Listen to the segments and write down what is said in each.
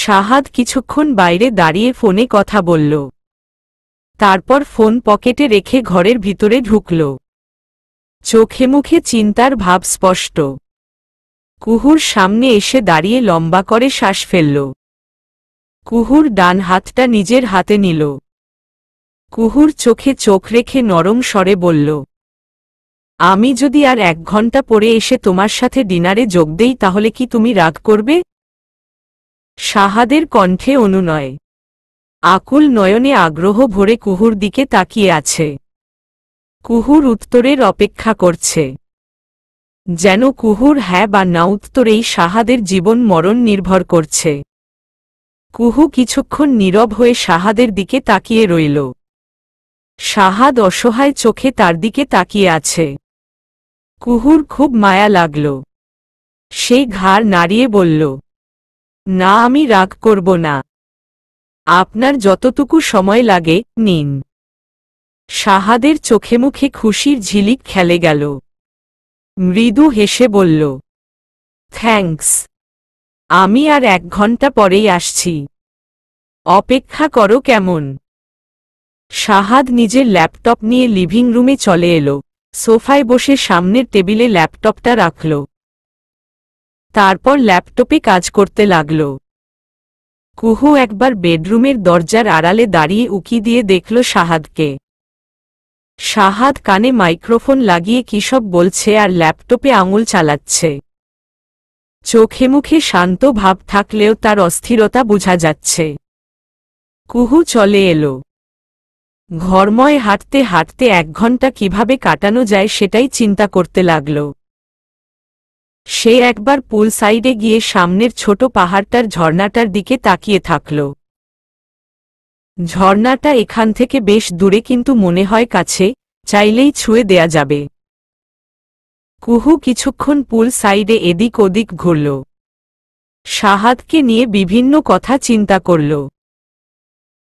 শাহাদ কিছুক্ষণ বাইরে দাঁড়িয়ে ফোনে কথা বলল। তারপর ফোন পকেটে রেখে ঘরের ভিতরে ঢুকল। চোখে মুখে চিন্তার ভাব স্পষ্ট। কুহুর সামনে এসে দাঁড়িয়ে লম্বা করে শ্বাস ফেলল। কুহুর ডান হাতটা নিজের হাতে নিল। কুহুর চোখে চোখ রেখে নরম স্বরে বলল, আমি যদি আর 1 ঘন্টা পরে এসে তোমার সাথে ডিনারে যোগ দেই তাহলে কি তুমি রাগ করবে? শাহাদের কণ্ঠে অনুনয়, আকুল নয়নে আগ্রহ ভরে কুহুর দিকে তাকিয়ে আছে। কুহুর উত্তরের অপেক্ষা করছে, যেন কুহুর হ্যাঁ বা না উত্তরেই শাহাদের জীবন মরণ নির্ভর করছে। কুহু কিছুক্ষণ নীরব হয়ে শাহাদের দিকে তাকিয়ে রইল। শাহাদ অসহায় চোখে তার দিকে তাকিয়ে আছে। কুহুর খুব মায়া লাগল। সেই ঘাড় নাড়িয়ে বলল, না, আমি রাগ করব না। আপনার যতটুকু সময় লাগে নিন। শাহাদের চোখে মুখে খুশির ঝিলিক খেলে গেল। মৃদু হেসে বলল, থ্যাঙ্কস, আমি আর 1 ঘন্টা পরেই আসছি। অপেক্ষা করো কেমন? শাহাদ নিজের ল্যাপটপ নিয়ে লিভিং রুমে চলে এলো। সোফায় বসে সামনের টেবিলে ল্যাপটপটা রাখল। তারপর ল্যাপটপে কাজ করতে লাগল। কুহু একবার বেডরুমের দরজার আড়ালে দাঁড়িয়ে উকি দিয়ে দেখল শাহাদকে। শাহাদ কানে মাইক্রোফোন লাগিয়ে কী সব বলছে আর ল্যাপটপে আঙুল চালাচ্ছে। চোখে মুখে শান্ত ভাব থাকলেও তার অস্থিরতা বোঝা যাচ্ছে। কুহু চলে এলো। ঘরময় হাঁটতে হাঁটতে 1 ঘন্টা কিভাবে কাটানো যায় সেটাই চিন্তা করতে লাগল। সে একবার পুল সাইডে গিয়ে সামনের ছোট পাহাড়টার ঝর্ণাটার দিকে তাকিয়ে থাকল। ঝর্ণাটা এখান থেকে বেশ দূরে কিন্তু মনে হয় কাছে, চাইলেই ছুঁয়ে দেয়া যাবে। কুহু কিছুক্ষণ পুল সাইডে এদিক ওদিক ঘুরল। শাহাদকে নিয়ে বিভিন্ন কথা চিন্তা করল।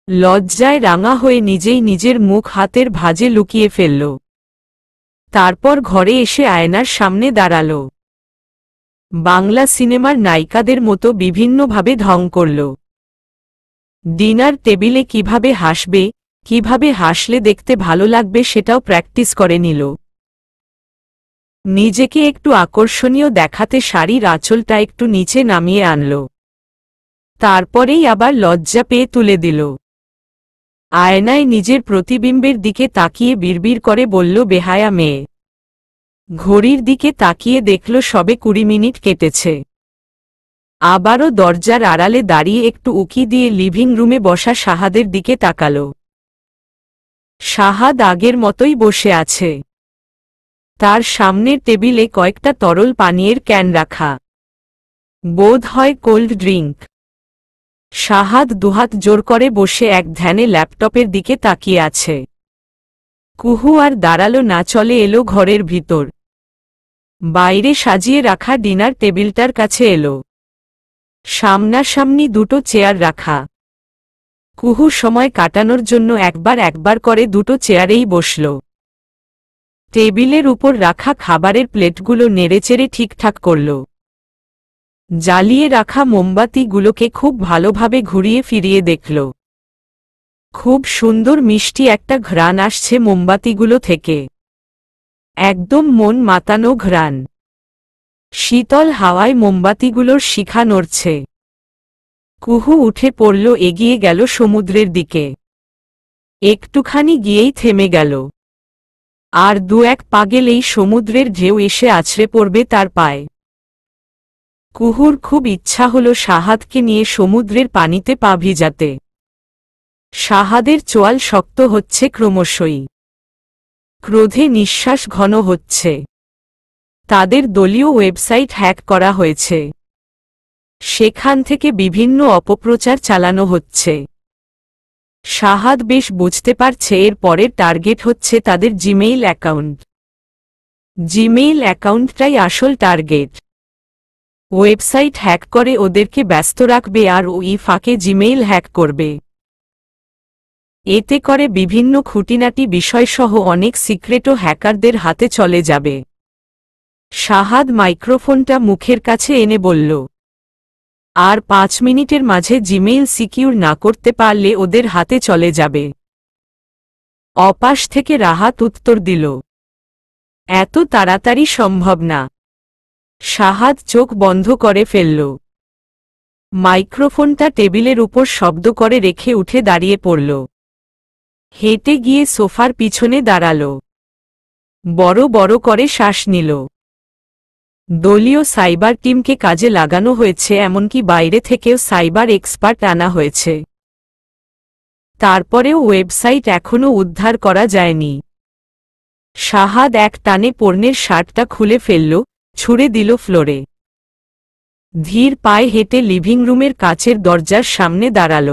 লজ্জায় রাঙা হয়ে নিজেই নিজের মুখ হাতের ভাঁজে লুকিয়ে ফেলল। তারপর ঘরে এসে আয়নার সামনে দাঁড়াল। বাংলা সিনেমার নায়িকাদের মতো বিভিন্নভাবে ঢং করল। ডিনার টেবিলে কিভাবে হাসবে, কিভাবে হাসলে দেখতে ভালো লাগবে সেটাও প্র্যাকটিস করে নিল। নিজেকে একটু আকর্ষণীয় দেখাতে শাড়ির আঁচলটা একটু নিচে নামিয়ে আনল। তারপরেই আবার লজ্জা পেয়ে তুলে দিল। আয়নায় নিজের প্রতিবিম্বের দিকে তাকিয়ে বিড়বিড় করে বলল, বেহায়া মেয়ে। ঘড়ির দিকে তাকিয়ে দেখল সবে 20 মিনিট কেটেছে। আবারও দরজার আড়ালে দাঁড়িয়ে একটু উকি দিয়ে লিভিং রুমে বসা শাহাদের দিকে তাকাল। শাহাদ আগের মতোই বসে আছে। তার সামনের টেবিলে কয়েকটা তরল পানীয়ের ক্যান রাখা, বোধ হয় কোল্ড ড্রিঙ্ক। শাহাদ দুহাত জোর করে বসে এক ধ্যানে ল্যাপটপের দিকে তাকিয়ে আছে। কুহু আর দাঁড়ালো না, চলে এলো ঘরের ভিতর। বাইরে সাজিয়ে রাখা ডিনার টেবিলটার কাছে এলো। সামনাসামনি 2টো চেয়ার রাখা। কুহু সময় কাটানোর জন্য একবার করে 2টো চেয়ারেই বসল। টেবিলের উপর রাখা খাবারের প্লেটগুলো নেড়েচেড়ে ঠিকঠাক করল। জ্বালিয়ে রাখা মোমবাতিগুলোকে খুব ভালোভাবে ঘুরিয়ে ফিরিয়ে দেখল। খুব সুন্দর মিষ্টি একটা ঘ্রাণ আসছে মোমবাতিগুলো থেকে, একদম মন মাতানো ঘ্রাণ। শীতল হাওয়ায় মোমবাতিগুলোর শিখা নড়ছে। কুহু উঠে পড়ল, এগিয়ে গেল সমুদ্রের দিকে। একটুখানি গিয়েই থেমে গেল। আর 2-1 পা গেলেই সমুদ্রের ঢেউ এসে আছড়ে পড়বে তার পায়ে। কুহুর খুব ইচ্ছা হল শাহাদকে নিয়ে সমুদ্রের পানিতে পা ভিজাতে। শাহাদের চোয়াল শক্ত হচ্ছে ক্রমশই। ক্রোধে নিঃশ্বাস ঘন হচ্ছে। তাদের দলীয় ওয়েবসাইট হ্যাক করা হয়েছে। সেখান থেকে বিভিন্ন অপপ্রচার চালানো হচ্ছে। শাহাদ বেশ বুঝতে পারছে এর পরের টার্গেট হচ্ছে তাদের জিমেইল অ্যাকাউন্ট। জিমেইল অ্যাকাউন্টটাই আসল টার্গেট। ওয়েবসাইট হ্যাক করে ওদেরকে ব্যস্ত রাখবে আর ওই ফাঁকে জিমেইল হ্যাক করবে। এতে করে বিভিন্ন খুঁটিনাটি বিষয়সহ অনেক সিক্রেটও হ্যাকারদের হাতে চলে যাবে। শাহাদ মাইক্রোফোনটা মুখের কাছে এনে বলল, আর 5 মিনিটের মাঝে জিমেইল সিকিউর না করতে পারলে ওদের হাতে চলে যাবে। অপাশ থেকে রাহাত উত্তর দিল, এত তাড়াতাড়ি সম্ভব না। শাহাদ চোখ বন্ধ করে ফেলল। মাইক্রোফোনটা টেবিলের উপর শব্দ করে রেখে উঠে দাঁড়িয়ে পড়ল। হেঁটে গিয়ে সোফার পিছনে দাঁড়াল। বড় বড় করে শ্বাস নিল। দলীয় সাইবার টিমকে কাজে লাগানো হয়েছে, এমনকি বাইরে থেকেও সাইবার এক্সপার্ট আনা হয়েছে। তারপরেও ওয়েবসাইট এখনও উদ্ধার করা যায়নি। শাহাদ এক টানে পর্নের শার্টটা খুলে ফেলল, ছুঁড়ে দিল ফ্লোরে। ধীর পায়ে হেঁটে লিভিং রুমের কাচের দরজার সামনে দাঁড়াল।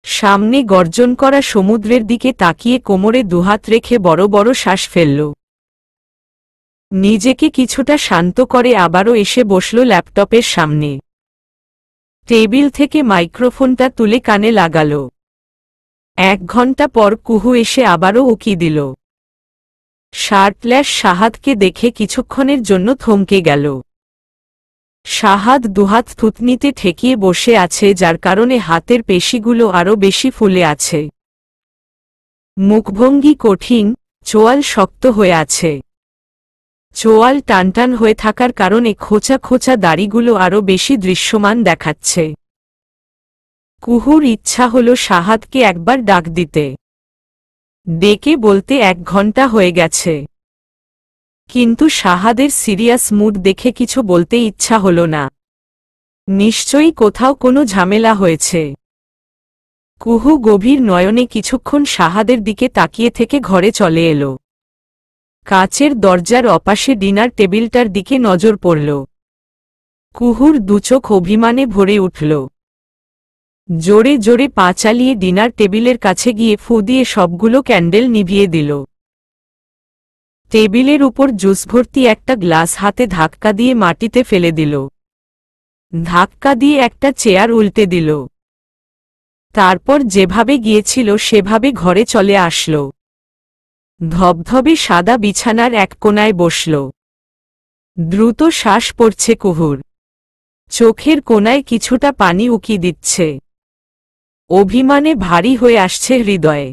সামনে গর্জন করা সমুদ্রের দিকে তাকিয়ে কোমরে দুহাত রেখে বড় বড় শ্বাস ফেলল। নিজেকে কিছুটা শান্ত করে আবারও এসে বসল ল্যাপটপের সামনে। টেবিল থেকে মাইক্রোফোনটা তুলে কানে লাগাল। 1 ঘন্টা পর কুহু এসে আবারও উকি দিল। শার্টলেস শাহাদকে দেখে কিছুক্ষণের জন্য থমকে গেল। শাহাদ দুহাত থুতনিতে ঠেকিয়ে বসে আছে, যার কারণে হাতের পেশিগুলো আরও বেশি ফুলে আছে। মুখভঙ্গি কঠিন, চোয়াল শক্ত হয়ে আছে। চোয়াল টানটান হয়ে থাকার কারণে খোঁচা খোঁচা দাড়িগুলো আরও বেশি দৃশ্যমান দেখাচ্ছে। কুহুর ইচ্ছা হল শাহাদকে একবার ডাক দিতে, ডেকে বলতে 1 ঘন্টা হয়ে গেছে। কিন্তু শাহাদের সিরিয়াস মুড দেখে কিছু বলতে ইচ্ছা হল না। নিশ্চয়ই কোথাও কোনো ঝামেলা হয়েছে। কুহু গভীর নয়নে কিছুক্ষণ শাহাদের দিকে তাকিয়ে থেকে ঘরে চলে এলো। কাচের দরজার অপাশে ডিনার টেবিলটার দিকে নজর পড়ল। কুহুর দুচোখ অভিমানে ভরে উঠল। জোরে জোরে পা চালিয়ে ডিনার টেবিলের কাছে গিয়ে ফু দিয়ে সবগুলো ক্যান্ডেল নিভিয়ে দিল। টেবিলের উপর জুস ভর্তি একটা গ্লাস হাতে ধাক্কা দিয়ে মাটিতে ফেলে দিল। ধাক্কা দিয়ে একটা চেয়ার উল্টে দিল। তারপর যেভাবে গিয়েছিল সেভাবে ঘরে চলে আসল। ধবধবে সাদা বিছানার এক কোণায় বসল। দ্রুত শ্বাস পড়ছে কুহুর। চোখের কোণায় কিছুটা পানি উকি দিচ্ছে। অভিমানে ভারী হয়ে আসছে হৃদয়ে।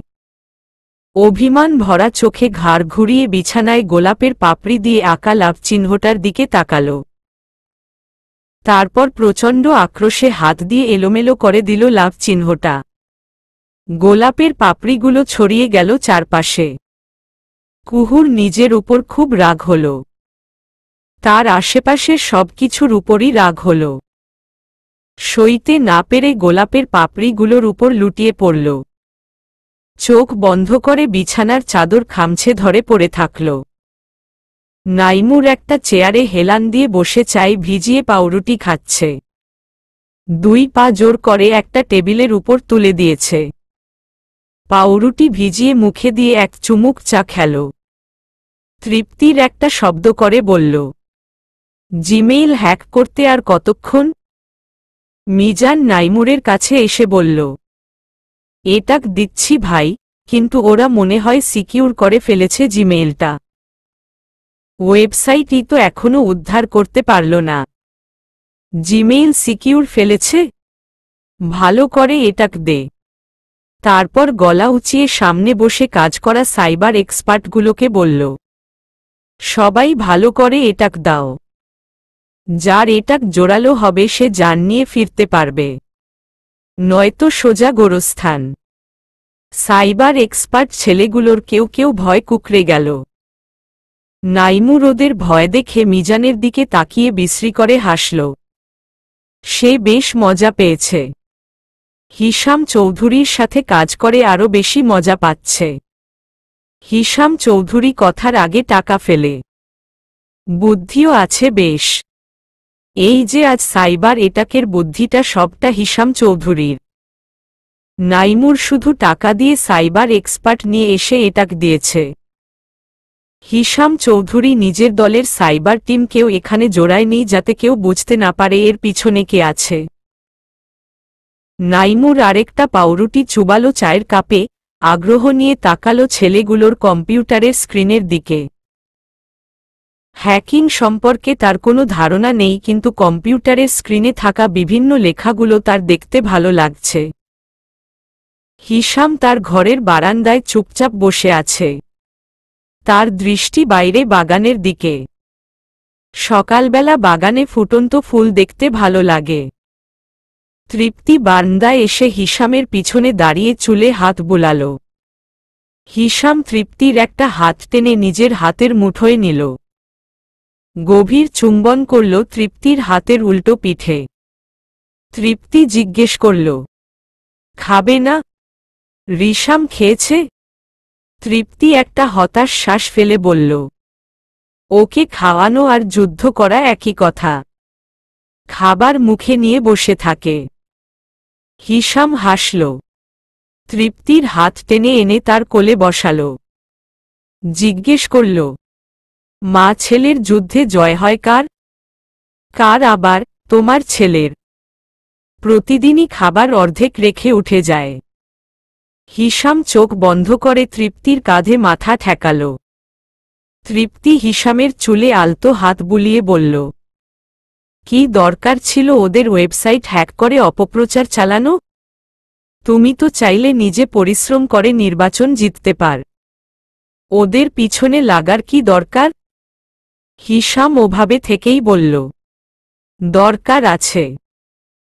অভিমান ভরা চোখে ঘাড় ঘুরিয়ে বিছানায় গোলাপের পাপড়ি দিয়ে আঁকা লাভ চিহ্নটার দিকে তাকাল। তারপর প্রচণ্ড আক্রোশে হাত দিয়ে এলোমেলো করে দিল লাভ চিহ্নটা। গোলাপের পাপড়িগুলো ছড়িয়ে গেল চারপাশে। কুহুর নিজের উপর খুব রাগ হল। তার আশেপাশের সবকিছুর উপরই রাগ হল। সইতে না পেরে গোলাপের পাপড়িগুলোর উপর লুটিয়ে পড়ল। চোখ বন্ধ করে বিছানার চাদর খামছে ধরে পড়ে থাকল। নাইমুর একটা চেয়ারে হেলান দিয়ে বসে চাই ভিজিয়ে পাউরুটি খাচ্ছে। 2 পা জোর করে একটা টেবিলের উপর তুলে দিয়েছে। পাউরুটি ভিজিয়ে মুখে দিয়ে এক চুমুক চা খেল। তৃপ্তির একটা শব্দ করে বলল, জিমেইল হ্যাক করতে আর কতক্ষণ? মিজান নাইমুরের কাছে এসে বলল, এটাক দিচ্ছি ভাই, কিন্তু ওরা মনে হয় সিকিউর করে ফেলেছে জিমেইলটা। ওয়েবসাইটই তো এখনো উদ্ধার করতে পারল না। জিমেইল সিকিউর ফেলেছে? ভালো করে এটাক দে। তারপর গলা উঁচিয়ে সামনে বসে কাজ করা সাইবার এক্সপার্টগুলোকে বলল, সবাই ভালো করে এটাক দাও। যার এটাক জোরালো হবে সে জান নিয়ে ফিরতে পারবে, নয়তো সোজা গোরস্থান। সাইবার এক্সপার্ট ছেলেগুলোর কেউ কেউ ভয় কুকড়ে গেল। নাইমুর ওদের ভয় দেখে মিজানের দিকে তাকিয়ে বিশ্রী করে হাসল। সে বেশ মজা পেয়েছে। হিশাম চৌধুরীর সাথে কাজ করে আরও বেশি মজা পাচ্ছে। হিশাম চৌধুরী কথার আগে টাকা ফেলে। বুদ্ধিও আছে বেশ। এই যে আজ সাইবার এটাকের বুদ্ধিটা সবটা হিশাম চৌধুরীর। নাইমুর শুধু টাকা দিয়ে সাইবার এক্সপার্ট নিয়ে এসে এটাক দিয়েছে। হিশাম চৌধুরী নিজের দলের সাইবার টিমকেও এখানে জোড়ায়নি যাতে কেউ বুঝতে না পারে এর পিছনে কে আছে। নাইমুর আরেকটা পাউরুটি চুবালো চায়ের কাপে, আগ্রহ নিয়ে তাকালো ছেলেগুলোর কম্পিউটারের স্ক্রিনের দিকে। হ্যাকিং সম্পর্কে তার কোনো ধারণা নেই, কিন্তু কম্পিউটারের স্ক্রিনে থাকা বিভিন্ন লেখাগুলো তার দেখতে ভালো লাগছে। হিশাম তার ঘরের বারান্দায় চুপচাপ বসে আছে। তার দৃষ্টি বাইরে বাগানের দিকে। সকালবেলা বাগানে ফুটন্ত ফুল দেখতে ভালো লাগে। তৃপ্তি বারান্দায় এসে হিশামের পিছনে দাঁড়িয়ে চুলে হাত বুলাল। হিশাম তৃপ্তির একটা হাত টেনে নিজের হাতের মুঠোয় নিল। গভীর চুম্বন করল তৃপ্তির হাতের উল্টো পিঠে। তৃপ্তি জিজ্ঞেস করল, খাবে না? হিশাম খেয়েছে? তৃপ্তি একটা হতাশ শ্বাস ফেলে বলল, ওকে খাওয়ানো আর যুদ্ধ করা একই কথা। খাবার মুখে নিয়ে বসে থাকে। হিশাম হাসল। তৃপ্তির হাত টেনে এনে তার কোলে বসাল। জিজ্ঞেস করল, মা ছেলের যুদ্ধে জয় হয় কার? কার আবার? তোমার ছেলের। প্রতিদিনই খাবার অর্ধেক রেখে উঠে যায়। হিশাম চোখ বন্ধ করে তৃপ্তির কাঁধে মাথা ঠেকাল। তৃপ্তি হিশামের চুলে আলতো হাত বুলিয়ে বলল, কি দরকার ছিল ওদের ওয়েবসাইট হ্যাক করে অপপ্রচার চালানো? তুমি তো চাইলে নিজে পরিশ্রম করে নির্বাচন জিততে পার। ওদের পিছনে লাগার কি দরকার? হিশাম ওভাবে থেকেই বলল, দরকার আছে।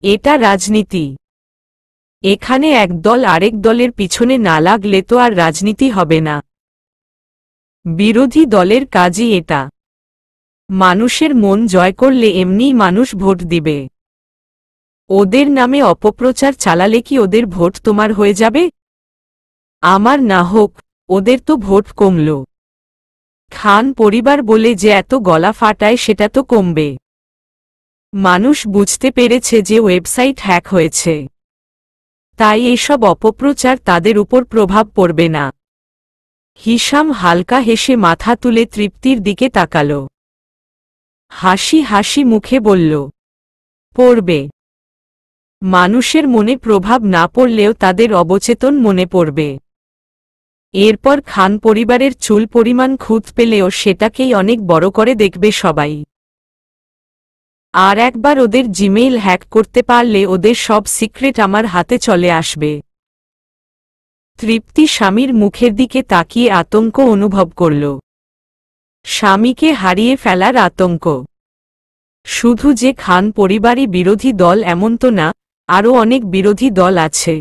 এটা রাজনীতি। এখানে এক দল আরেক দলের পিছনে না লাগলে তো আর রাজনীতি হবে না। বিরোধী দলের কাজই এটা। মানুষের মন জয় করলে এমনিই মানুষ ভোট দিবে। ওদের নামে অপপ্রচার চালালে কি ওদের ভোট তোমার হয়ে যাবে? আমার না হোক, ওদের তো ভোট কমল। খান পরিবার বলে যে এত গলা ফাটায় সেটা তো কমবে। মানুষ বুঝতে পেরেছে যে ওয়েবসাইট হ্যাক হয়েছে, তাই এসব অপপ্রচার তাদের উপর প্রভাব পড়বে না। হিশাম হালকা হেসে মাথা তুলে তৃপ্তির দিকে তাকাল। হাসি হাসি মুখে বলল, পড়বে। মানুষের মনে প্রভাব না পড়লেও তাদের অবচেতন মনে পড়বে। এরপর খান পরিবারের চুল পরিমাণ খুঁত পেলেও সেটাকেই অনেক বড় করে দেখবে সবাই। আর একবার ওদের জিমেইল হ্যাক করতে পারলে ওদের সব সিক্রেট আমার হাতে চলে আসবে। তৃপ্তি স্বামীর মুখের দিকে তাকিয়ে আতঙ্ক অনুভব করল। স্বামীকে হারিয়ে ফেলার আতঙ্ক। শুধু যে খান পরিবারই বিরোধী দল এমন তো না, আরও অনেক বিরোধী দল আছে।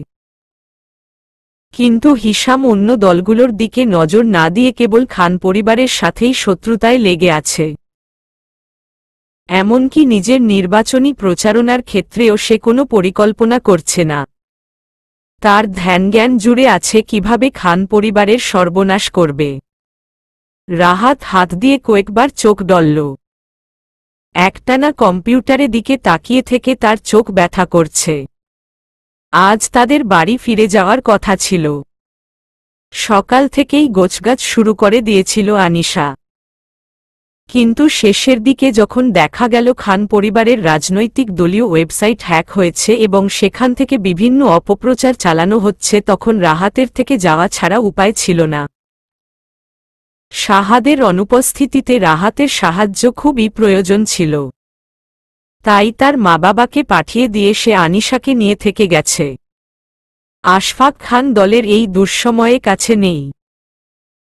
কিন্তু হিশাম অন্য দলগুলোর দিকে নজর না দিয়ে কেবল খান পরিবারের সাথেই শত্রুতায় লেগে আছে। এমনকি নিজের নির্বাচনী প্রচারণার ক্ষেত্রেও সে কোনো পরিকল্পনা করছে না। তার ধ্যানজ্ঞান জুড়ে আছে কিভাবে খান পরিবারের সর্বনাশ করবে। রাহাত হাত দিয়ে কয়েকবার চোখ ডলল। একটানা কম্পিউটারে দিকে তাকিয়ে থেকে তার চোখ ব্যথা করছে। আজ তাদের বাড়ি ফিরে যাওয়ার কথা ছিল। সকাল থেকেই গোছগাছ শুরু করে দিয়েছিল আনিশা। কিন্তু শেষের দিকে যখন দেখা গেল খান পরিবারের রাজনৈতিক দলীয় ওয়েবসাইট হ্যাক হয়েছে এবং সেখান থেকে বিভিন্ন অপপ্রচার চালানো হচ্ছে, তখন রাহাতের থেকে যাওয়া ছাড়া উপায় ছিল না। শাহাদের অনুপস্থিতিতে রাহাতের সাহায্য খুবই প্রয়োজন ছিল। তাই তার মা বাবাকে পাঠিয়ে দিয়ে সে আনিশাকে নিয়ে থেকে গেছে। আশফাক খান দলের এই দুঃসময়ে কাছে নেই।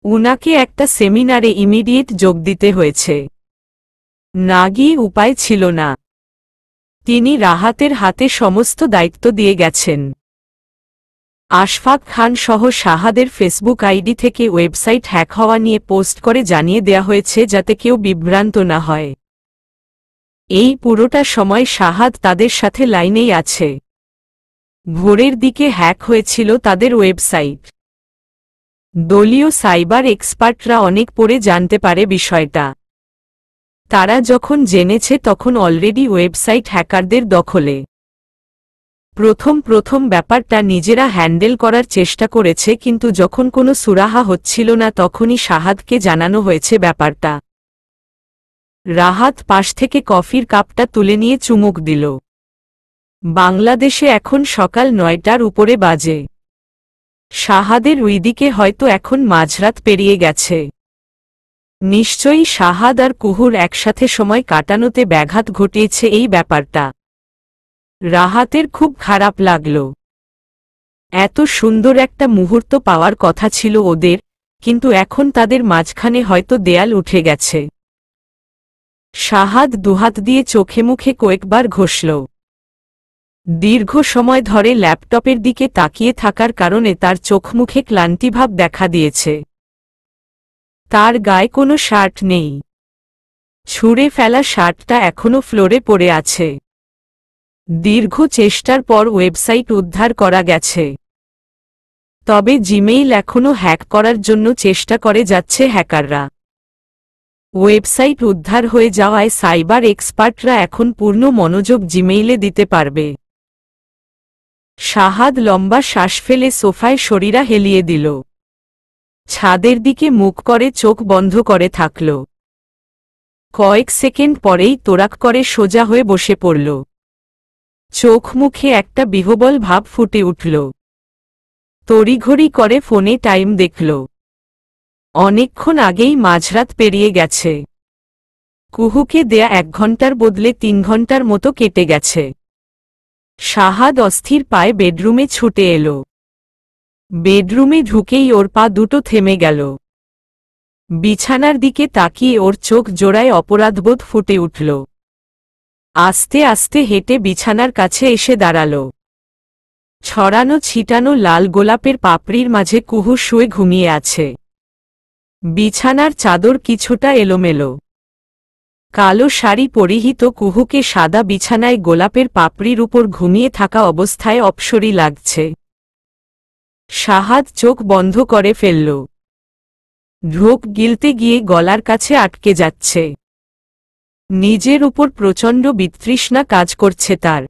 উনাকে একটা সেমিনারে ইমিডিয়েট যোগ দিতে হয়েছে। না গিয়ে উপায় ছিল না। তিনি রাহাতের হাতে সমস্ত দায়িত্ব দিয়ে গেছেন। আশফাক খান সহ শাহাদের ফেসবুক আইডি থেকে ওয়েবসাইট হ্যাক হওয়া নিয়ে পোস্ট করে জানিয়ে দেয়া হয়েছে যাতে কেউ বিভ্রান্ত না হয়। এই পুরোটা সময় শাহাদ তাদের সাথে লাইনেই আছে। ভোরের দিকে হ্যাক হয়েছিল তাদের ওয়েবসাইট। দলীয় সাইবার এক্সপার্টরা অনেক পরে জানতে পারে বিষয়টা। তারা যখন জেনেছে তখন অলরেডি ওয়েবসাইট হ্যাকারদের দখলে। প্রথম ব্যাপারটা নিজেরা হ্যান্ডেল করার চেষ্টা করেছে, কিন্তু যখন কোনো সুরাহা হচ্ছিল না তখনই শাহাদকে জানানো হয়েছে ব্যাপারটা। রাহাত পাশ থেকে কফির কাপটা তুলে নিয়ে চুমুক দিল। বাংলাদেশে এখন সকাল 9টার উপরে বাজে। শাহাদের ওইদিকে হয়তো এখন মাঝরাত পেরিয়ে গেছে। নিশ্চয়ই শাহাদ আর কুহুর একসাথে সময় কাটানোতে ব্যাঘাত ঘটিয়েছে এই ব্যাপারটা। রাহাতের খুব খারাপ লাগল। এত সুন্দর একটা মুহূর্ত পাওয়ার কথা ছিল ওদের, কিন্তু এখন তাদের মাঝখানে হয়তো দেয়াল উঠে গেছে। শাহাদ দুহাত দিয়ে চোখে মুখে কয়েকবার ঘষল। দীর্ঘ সময় ধরে ল্যাপটপের দিকে তাকিয়ে থাকার কারণে তার চোখমুখে ক্লান্তিভাব দেখা দিয়েছে। তার গায়ে কোনো শার্ট নেই। ছুঁড়ে ফেলা শার্টটা এখনো ফ্লোরে পড়ে আছে। দীর্ঘ চেষ্টার পর ওয়েবসাইট উদ্ধার করা গেছে, তবে জিমেইল এখনো হ্যাক করার জন্য চেষ্টা করে যাচ্ছে হ্যাকাররা। ওয়েবসাইট উদ্ধার হয়ে যাওয়ায় সাইবার এক্সপার্টরা এখন পূর্ণ মনোযোগ জিমেইলে দিতে পারবে। শাহাদ লম্বা শ্বাস ফেলে সোফায় শরীরা হেলিয়ে দিল। ছাদের দিকে মুখ করে চোখ বন্ধ করে থাকল। কয়েক সেকেন্ড পরেই তোড়াক করে সোজা হয়ে বসে পড়ল। চোখ মুখে একটা বিহ্বল ভাব ফুটে উঠল। তড়িঘড়ি করে ফোনে টাইম দেখল। অনেকক্ষণ আগেই মাঝরাত পেরিয়ে গেছে। কুহুকে দেয়া 1 ঘন্টার বদলে 3 ঘন্টার মতো কেটে গেছে। শাহাদ অস্থির পায়ে বেডরুমে ছুটে এলো। বেডরুমে ঢুকেই ওর পা দুটো থেমে গেল। বিছানার দিকে তাকিয়ে ওর চোখ জোড়ায় অপরাধবোধ ফুটে উঠল। আস্তে আস্তে হেঁটে বিছানার কাছে এসে দাঁড়াল। ছড়ানো ছিটানো লাল গোলাপের পাপড়ির মাঝে কুহু শুয়ে ঘুমিয়ে আছে। বিছানার চাদর কিছুটা এলোমেলো। কালো শাড়ি পরিহিত কুহুকে সাদা বিছানায় গোলাপের পাপড়ির উপর ঘুমিয়ে থাকা অবস্থায় অপসরী লাগছে। শাহাদ চোখ বন্ধ করে ফেলল। ঢোক গিলতে গিয়ে গলার কাছে আটকে যাচ্ছে। নিজের উপর প্রচণ্ড বিতৃষ্ণা কাজ করছে তার।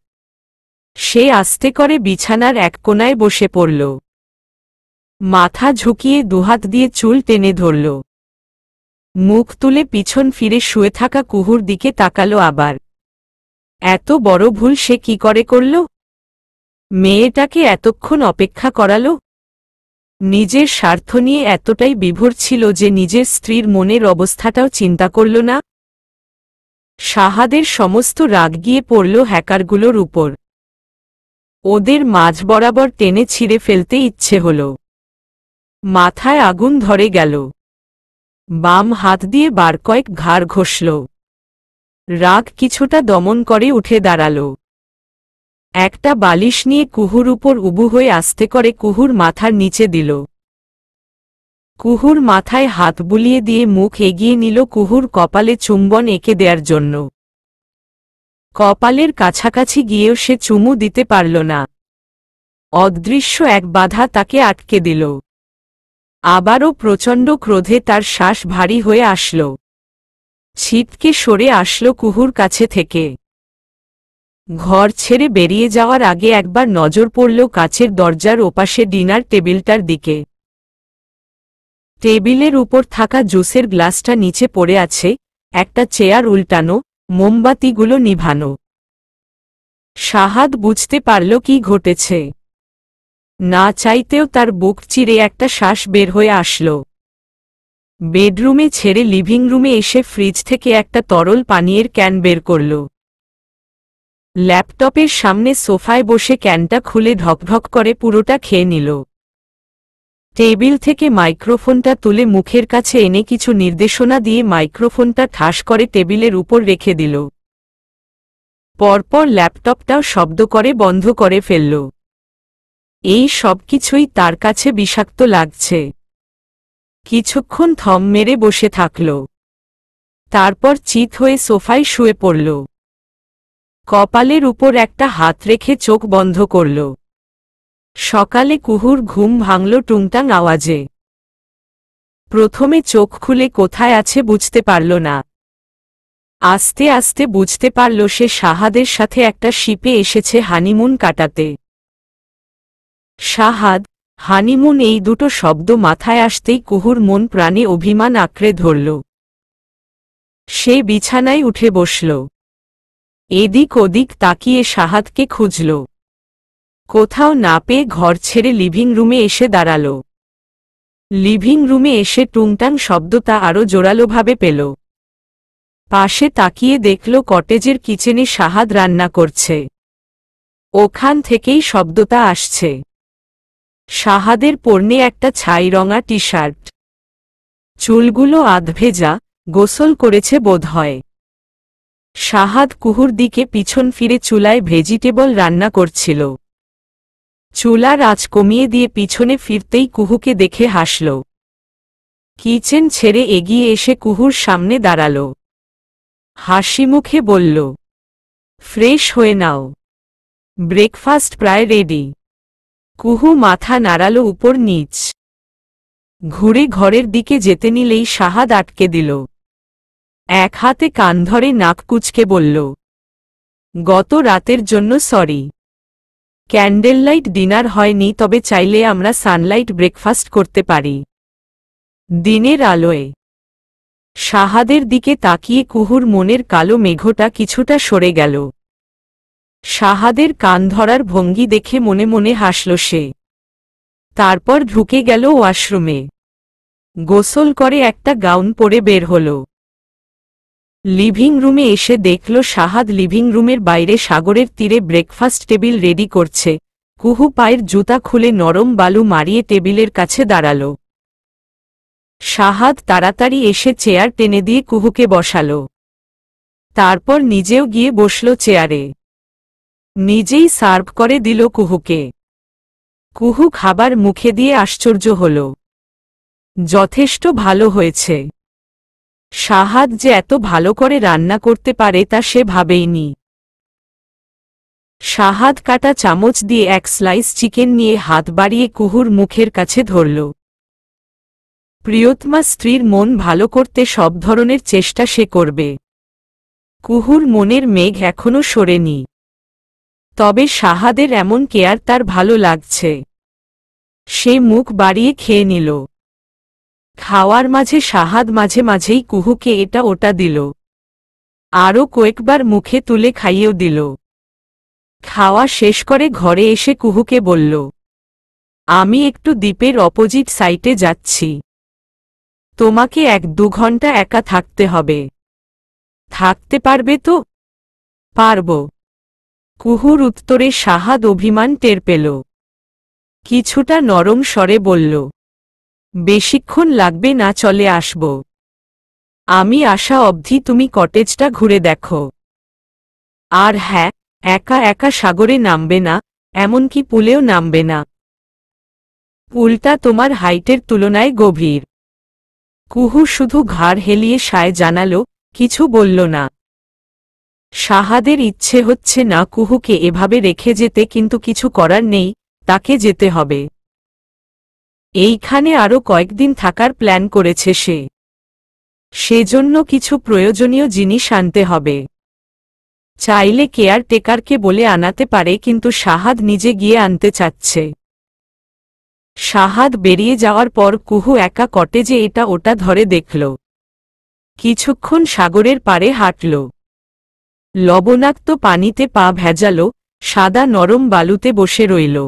সে আস্তে করে বিছানার এক কোণায় বসে পড়ল। মাথা ঝুঁকিয়ে দুহাত দিয়ে চুল টেনে ধরল। মুখ তুলে পিছন ফিরে শুয়ে থাকা কুহুর দিকে তাকালো আবার। এত বড় ভুল সে কি করে করল? মেয়েটাকে এতক্ষণ অপেক্ষা করালো। নিজের স্বার্থ নিয়ে এতটাই বিভোর ছিল যে নিজের স্ত্রীর মনের অবস্থাটাও চিন্তা করল না। শাহাদের সমস্ত রাগ গিয়ে পড়ল হ্যাকারগুলোর উপর। ওদের মাঝ বরাবর টেনে ছিঁড়ে ফেলতে ইচ্ছে হল। মাথায় আগুন ধরে গেল। বাম হাত দিয়ে বার কয়েক ঘাড় ঘষল। রাগ কিছুটা দমন করে উঠে দাঁড়াল। একটা বালিশ নিয়ে কুহুর উপর উবু হয়ে আস্তে করে কুহুর মাথার নিচে দিল। কুহুর মাথায় হাত বুলিয়ে দিয়ে মুখ এগিয়ে নিল কুহুর কপালে চুম্বন এঁকে দেওয়ার জন্য। কপালের কাছাকাছি গিয়েও সে চুমু দিতে পারল না। অদৃশ্য এক বাধা তাকে আটকে দিল। আবারও প্রচণ্ড ক্রোধে তার শ্বাস ভারী হয়ে আসল। ছিটকে সরে আসল কুহুর কাছে থেকে। ঘর ছেড়ে বেরিয়ে যাওয়ার আগে একবার নজর পড়ল কাচের দরজার ওপাশে ডিনার টেবিলটার দিকে। টেবিলের উপর থাকা জুসের গ্লাসটা নিচে পড়ে আছে, একটা চেয়ার উল্টানো, মোমবাতিগুলো নিভানো। শাহাদ বুঝতে পারল কি ঘটেছে। না চাইতেও তার বুক চিরে একটা শ্বাস বের হয়ে আসল। বেডরুমে ছেড়ে লিভিং রুমে এসে ফ্রিজ থেকে একটা তরল পানীয়ের ক্যান বের করল। ল্যাপটপের সামনে সোফায় বসে ক্যানটা খুলে ঢকঢক করে পুরোটা খেয়ে নিল। টেবিল থেকে মাইক্রোফোনটা তুলে মুখের কাছে এনে কিছু নির্দেশনা দিয়ে মাইক্রোফোনটা ঠাস করে টেবিলের উপর রেখে দিল। পরপর ল্যাপটপটাও শব্দ করে বন্ধ করে ফেলল। এই সবকিছুই তার কাছে বিষাক্ত লাগছে। কিছুক্ষণ থম মেরে বসে থাকল। তারপর চিত হয়ে সোফায় শুয়ে পড়ল। কপালের উপর একটা হাত রেখে চোখ বন্ধ করল। সকালে কুহুর ঘুম ভাঙল টুংটাং আওয়াজে। প্রথমে চোখ খুলে কোথায় আছে বুঝতে পারল না। আস্তে আস্তে বুঝতে পারল সে শাহাদের সাথে একটা শিপে এসেছে হানিমুন কাটাতে। শাহাদ, হানিমুন এই দুটো শব্দ মাথায় আসতেই কুহুর মন প্রাণে অভিমান আঁকড়ে ধরল। সে বিছানায় উঠে বসল। এদিক ওদিক তাকিয়ে শাহাদকে খুঁজল। কোথাও না পেয়ে ঘর ছেড়ে লিভিং রুমে এসে দাঁড়াল। লিভিং রুমে এসে টুংটাং শব্দটা আরো জোরালোভাবে পেল। পাশে তাকিয়ে দেখল কটেজের কিচেনে শাহাদ রান্না করছে। ওখান থেকেই শব্দটা আসছে। শাহাদের পরনে একটা ছাই রঙা টি শার্ট, চুলগুলো আধভেজা, গোসল করেছে বোধহয়। শাহাদ কুহুর দিকে পিছন ফিরে চুলায় ভেজিটেবল রান্না করছিল। চুলার আঁচ কমিয়ে দিয়ে পিছনে ফিরতেই কুহুকে দেখে হাসল। কিচেন ছেড়ে এগিয়ে এসে কুহুর সামনে দাঁড়াল। হাসি মুখে বলল, ফ্রেশ হয়ে নাও, ব্রেকফাস্ট প্রায় রেডি। কুহু মাথা নাড়াল উপর নিচ। ঘুরে ঘরের দিকে যেতে নিলেই শাহাদ আটকে দিল। এক হাতে কান ধরে নাক কুঁচকে বলল, গত রাতের জন্য সরি। ক্যান্ডেল লাইট ডিনার হয়নি, তবে চাইলে আমরা সানলাইট ব্রেকফাস্ট করতে পারি দিনের আলোয়। শাহাদের দিকে তাকিয়ে কুহুর মনের কালো মেঘটা কিছুটা সরে গেল। শাহাদের কান ধরার ভঙ্গি দেখে মনে মনে হাসল সে। তারপর ঢুকে গেল ওয়াশরুমে। গোসল করে একটা গাউন পরে বের হল। লিভিং রুমে এসে দেখল শাহাদ লিভিং রুমের বাইরে সাগরের তীরে ব্রেকফাস্ট টেবিল রেডি করছে। কুহু পায়ের জুতা খুলে নরম বালু মারিয়ে টেবিলের কাছে দাঁড়াল। শাহাদ তাড়াতাড়ি এসে চেয়ার টেনে দিয়ে কুহুকে বসাল। তারপর নিজেও গিয়ে বসল চেয়ারে। নিজেই সার্ভ করে দিল কুহুকে। কুহু খাবার মুখে দিয়ে আশ্চর্য হল। যথেষ্ট ভালো হয়েছে। শাহাদ যে এত ভালো করে রান্না করতে পারে তা সে ভাবেইনি। শাহাদ কাটা চামচ দিয়ে এক স্লাইস চিকেন নিয়ে হাত বাড়িয়ে কুহুর মুখের কাছে ধরল। প্রিয়তমা স্ত্রীর মন ভালো করতে সব ধরনের চেষ্টা সে করবে। কুহুর মনের মেঘ এখনো সরেনি। তবে শাহাদের এমন কেয়ার তার ভালো লাগছে। সে মুখ বাড়িয়ে খেয়ে নিল। খাওয়ার মাঝে শাহাদ মাঝে মাঝেই কুহুকে এটা ওটা দিল। আরও কয়েকবার মুখে তুলে খাইয়েও দিল। খাওয়া শেষ করে ঘরে এসে কুহুকে বলল, আমি একটু দ্বীপের অপোজিট সাইটে যাচ্ছি। তোমাকে 1-2 ঘন্টা একা থাকতে হবে। থাকতে পারবে তো? পারব। কুহুর উত্তরে শাহাদ অভিমান টের পেল। কিছুটা নরম স্বরে বলল, বেশিক্ষণ লাগবে না, চলে আসব। আমি আসা অবধি তুমি কটেজটা ঘুরে দেখো। আর হ্যাঁ, একা একা সাগরে নামবে না, এমনকি পুলেও নামবে না। পুলটা তোমার হাইটের তুলনায় গভীর। কুহু শুধু ঘাড় হেলিয়ে সায় জানাল, কিছু বলল না। শাহাদের ইচ্ছে হচ্ছে না কুহুকে এভাবে রেখে যেতে, কিন্তু কিছু করার নেই, তাকে যেতে হবে। এইখানে আরও কয়েকদিন থাকার প্ল্যান করেছে সে। সেজন্য কিছু প্রয়োজনীয় জিনিস আনতে হবে। চাইলে কেয়ারটেকারকে বলে আনাতে পারে, কিন্তু শাহাদ নিজে গিয়ে আনতে চাচ্ছে। শাহাদ বেরিয়ে যাওয়ার পর কুহু একা কটেজে এটা ওটা ধরে দেখল। কিছুক্ষণ সাগরের পাড়ে হাঁটল। লবণাক্ত পানিতে পা ভেজাল, সাদা নরম বালুতে বসে রইল।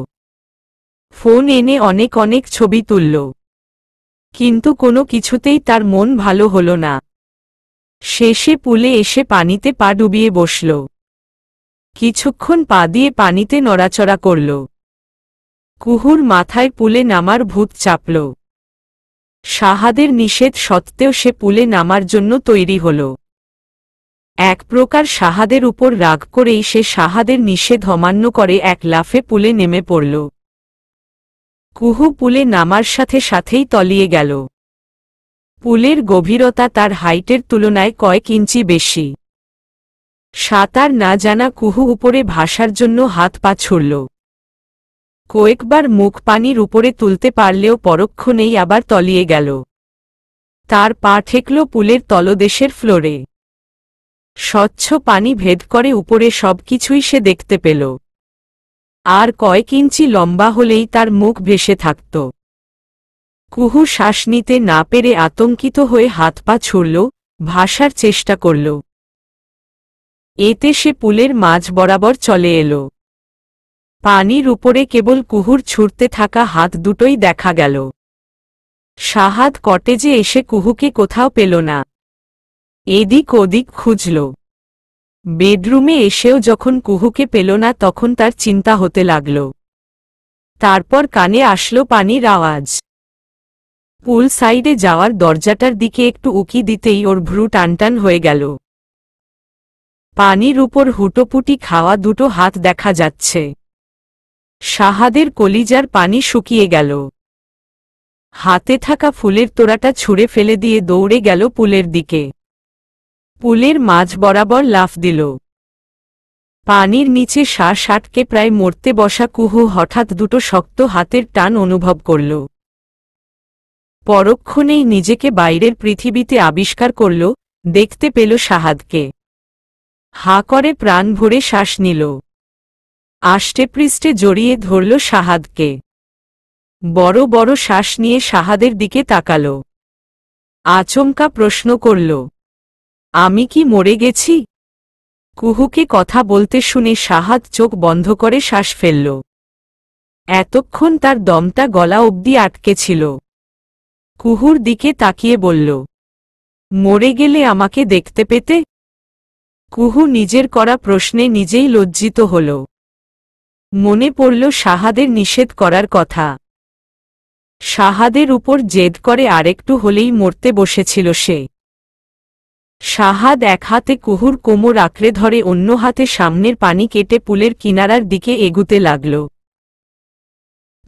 ফোন এনে অনেক অনেক ছবি তুলল। কিন্তু কোনো কিছুতেই তার মন ভালো হল না। শেষে পুলে এসে পানিতে পা ডুবিয়ে বসল। কিছুক্ষণ পা দিয়ে পানিতে নড়াচড়া করল। কুহুর মাথায় পুলে নামার ভূত চাপল। শাহাদের নিষেধ সত্ত্বেও সে পুলে নামার জন্য তৈরি হল। এক প্রকার শাহাদের উপর রাগ করেই সে শাহাদের নিষেধ অমান্য করে এক লাফে পুলে নেমে পড়ল। কুহু পুলে নামার সাথে সাথেই তলিয়ে গেল। পুলের গভীরতা তার হাইটের তুলনায় কয়েক ইঞ্চি বেশি। সাঁতার না জানা কুহু উপরে ভাসার জন্য হাত পা ছুড়ল। কয়েকবার মুখ পানির উপরে তুলতে পারলেও পরক্ষণেই আবার তলিয়ে গেল। তার পা ঠেকল পুলের তলদেশের ফ্লোরে। স্বচ্ছ পানি ভেদ করে উপরে সবকিছুই সে দেখতে পেল। আর কয়েক ইঞ্চি লম্বা হলেই তার মুখ ভেসে থাকত। কুহু শ্বাস নিতে না পেরে আতঙ্কিত হয়ে হাত পা ছুড়ল, ভাসার চেষ্টা করল। এতে সে পুলের মাঝ বরাবর চলে এল। পানির উপরে কেবল কুহুর ছুটতে থাকা হাত দুটোই দেখা গেল। শাহাদ কটেজে এসে কুহুকে কোথাও পেল না। এদিক ওদিক খুঁজল। বেডরুমে এসেও যখন কুহুকে পেল না তখন তার চিন্তা হতে লাগল। তারপর কানে আসলো পানির আওয়াজ। পুল সাইডে যাওয়ার দরজাটার দিকে একটু উকি দিতেই ওর ভ্রু টানটান হয়ে গেল। পানির উপর হুটোপুটি খাওয়া দুটো হাত দেখা যাচ্ছে। শাহাদের কলিজার পানি শুকিয়ে গেল। হাতে থাকা ফুলের তোড়াটা ছুঁড়ে ফেলে দিয়ে দৌড়ে গেল পুলের দিকে। পুলের মাঝ বরাবর লাফ দিল। পানির নিচে শ্বাস আটকে প্রায় মরতে বসা কুহু হঠাৎ দুটো শক্ত হাতের টান অনুভব করল। পরক্ষণেই নিজেকে বাইরের পৃথিবীতে আবিষ্কার করল, দেখতে পেল শাহাদকে। হা করে প্রাণ ভরে শ্বাস নিল। আষ্টেপৃষ্ঠে জড়িয়ে ধরল শাহাদকে। বড় বড় শ্বাস নিয়ে শাহাদের দিকে তাকাল। আচমকা প্রশ্ন করল, আমি কি মরে গেছি? কুহুকে কথা বলতে শুনে শাহাদ চোখ বন্ধ করে শ্বাস ফেলল। এতক্ষণ তার দমটা গলা অবধি আটকে ছিল। কুহুর দিকে তাকিয়ে বলল, মরে গেলে আমাকে দেখতে পেতে? কুহু নিজের করা প্রশ্নে নিজেই লজ্জিত হল। মনে পড়ল শাহাদের নিষেধ করার কথা। শাহাদের উপর জেদ করে আরেকটু হলেই মরতে বসেছিল সে। শাহাদ এক হাতে কুহুর কোমর আঁকড়ে ধরে অন্য হাতে সামনের পানি কেটে পুলের কিনারার দিকে এগুতে লাগল।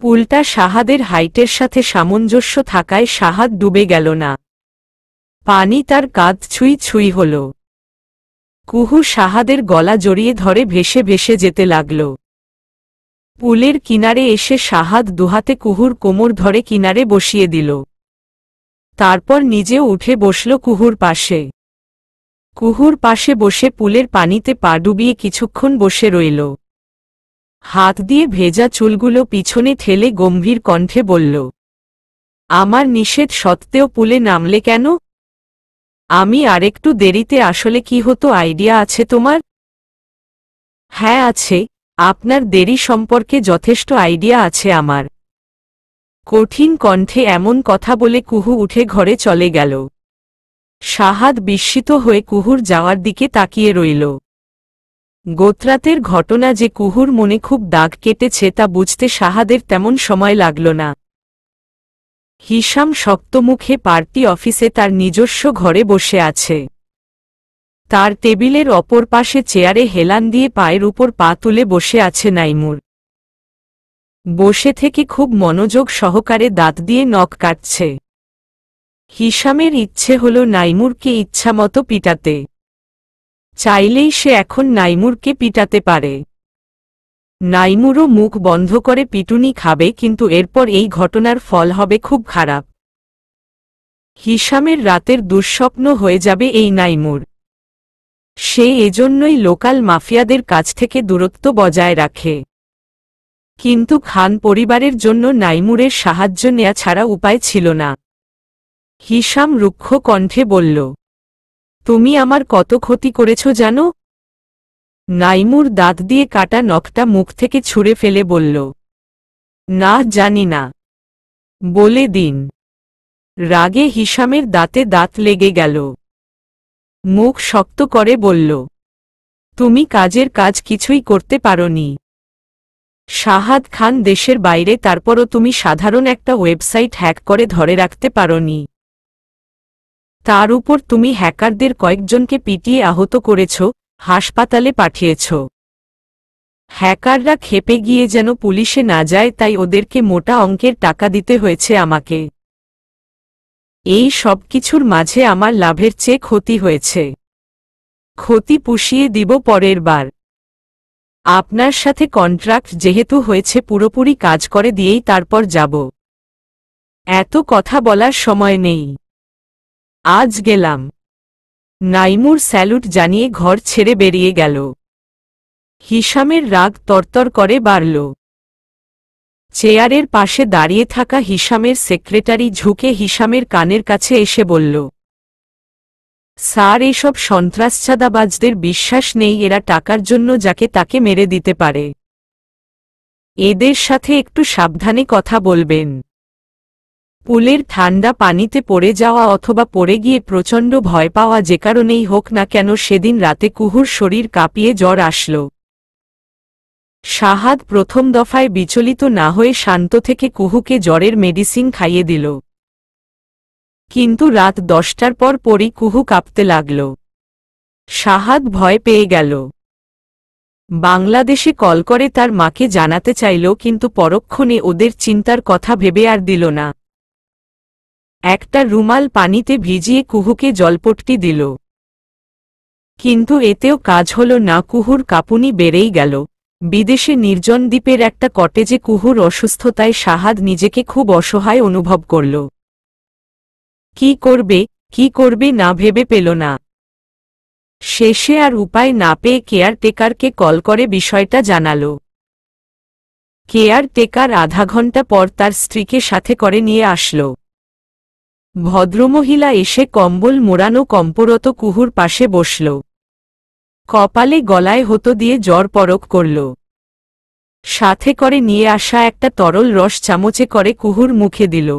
পুলটা শাহাদের হাইটের সাথে সামঞ্জস্য থাকায় শাহাদ ডুবে গেল না। পানি তার কাঁধ ছুঁই ছুঁই হল। কুহু শাহাদের গলা জড়িয়ে ধরে ভেসে ভেসে যেতে লাগল। পুলের কিনারে এসে শাহাদ দুহাতে কুহুর কোমর ধরে কিনারে বসিয়ে দিল। তারপর নিজেও উঠে বসল কুহুর পাশে। কুহুর পাশে বসে পুলের পানিতে পা ডুবিয়ে কিছুক্ষণ বসে রইল। হাত দিয়ে ভেজা চুলগুলো পিছনে ঠেলে গম্ভীর কণ্ঠে বলল, আমার নিষেধ সত্ত্বেও পুলে নামলে কেন? আমি আরেকটু দেরিতে আসলে কি হতো আইডিয়া আছে তোমার? হ্যাঁ আছে, আপনার দেরি সম্পর্কে যথেষ্ট আইডিয়া আছে আমার। কঠিন কণ্ঠে এমন কথা বলে কুহু উঠে ঘরে চলে গেল। শাহাদ বিস্মিত হয়ে কুহুর যাওয়ার দিকে তাকিয়ে রইল। গোত্রাতের ঘটনা যে কুহুর মনে খুব দাগ কেটেছে তা বুঝতে শাহাদের তেমন সময় লাগল না। হিশাম শক্তমুখে পার্টি অফিসে তার নিজস্ব ঘরে বসে আছে। তার টেবিলের অপর পাশে চেয়ারে হেলান দিয়ে পায়ের উপর পা তুলে বসে আছে নাইমুর। বসে থেকে খুব মনোযোগ সহকারে দাঁত দিয়ে নখ কাটছে। হিশামের ইচ্ছে হল নাইমুরকে ইচ্ছামতো পিটাতে। চাইলেই সে এখন নাইমুরকে পিটাতে পারে। নাইমুরও মুখ বন্ধ করে পিটুনি খাবে, কিন্তু এরপর এই ঘটনার ফল হবে খুব খারাপ। হিশামের রাতের দুঃস্বপ্ন হয়ে যাবে এই নাইমুর। সে এজন্যই লোকাল মাফিয়াদের কাছ থেকে দূরত্ব বজায় রাখে। কিন্তু খান পরিবারের জন্য নাইমুরের সাহায্য নেয়া ছাড়া উপায় ছিল না। হিশাম রুক্ষ কণ্ঠে বলল, তুমি আমার কত ক্ষতি করেছ জানো? নাইমুর দাঁত দিয়ে কাটা নখটা মুখ থেকে ছুঁড়ে ফেলে বলল, না জানি না। বলে দিন। রাগে হিশামের দাঁতে দাঁত লেগে গেল। মুখ শক্ত করে বলল, তুমি কাজের কাজ কিছুই করতে পারোনি। শাহাদ খান দেশের বাইরে, তারপরও তুমি সাধারণ একটা ওয়েবসাইট হ্যাক করে ধরে রাখতে পারোনি। তার উপর তুমি হ্যাকারদের কয়েকজনকে পিটিয়ে আহত করেছ, হাসপাতালে পাঠিয়েছ। হ্যাকাররা খেপে গিয়ে যেন পুলিশে না যায় তাই ওদেরকে মোটা অঙ্কের টাকা দিতে হয়েছে আমাকে। এই সব কিছুর মাঝে আমার লাভের চেয়ে ক্ষতি হয়েছে। ক্ষতি পুষিয়ে দিব পরের বার। আপনার সাথে কন্ট্রাক্ট যেহেতু হয়েছে পুরোপুরি কাজ করে দিয়েই তারপর যাব। এত কথা বলার সময় নেই। আজ গেলাম। নাইমুর স্যালুট জানিয়ে ঘর ছেড়ে বেরিয়ে গেল। হিশামের রাগ তরতর করে বাড়ল। চেয়ারের পাশে দাঁড়িয়ে থাকা হিশামের সেক্রেটারি ঝুঁকে হিশামের কানের কাছে এসে বলল, স্যার, এসব সন্ত্রাসচাঁদাবাজদের বিশ্বাস নেই। এরা টাকার জন্য যাকে তাকে মেরে দিতে পারে। এদের সাথে একটু সাবধানে কথা বলবেন। পুলের ঠান্ডা পানিতে পড়ে যাওয়া অথবা পড়ে গিয়ে প্রচণ্ড ভয় পাওয়া যে কারণেই হোক না কেন সেদিন রাতে কুহুর শরীর কাঁপিয়ে জ্বর আসল। শাহাদ প্রথম দফায় বিচলিত না হয়ে শান্ত থেকে কুহুকে জ্বরের মেডিসিন খাইয়ে দিল। কিন্তু রাত 10টার পরই কুহু কাঁপতে লাগল। শাহাদ ভয় পেয়ে গেল। বাংলাদেশে কল করে তার মাকে জানাতে চাইল, কিন্তু পরক্ষণে ওদের চিন্তার কথা ভেবে আর দিল না। একটা রুমাল পানিতে ভিজিয়ে কুহুকে জলপট্টি দিল। কিন্তু এতেও কাজ হল না, কুহুর কাঁপুনি বেড়েই গেল। বিদেশে নির্জন দ্বীপের একটা কটেজে কুহুর অসুস্থতায় শাহাদ নিজেকে খুব অসহায় অনুভব করল। কি করবে না ভেবে পেল না। শেষে আর উপায় না পেয়ে কেয়ারটেকারকে কল করে বিষয়টা জানাল। কেয়ারটেকার আধা ঘণ্টা পর তার স্ত্রীকে সাথে করে নিয়ে আসল। ভদ্রমহিলা এসে কম্বল মোড়ানো কম্পরত কুহুর পাশে বসল। কপালে গলায় হতো দিয়ে জ্বর পরক করল। সাথে করে নিয়ে আসা একটা তরল রস চামচে করে কুহুর মুখে দিল।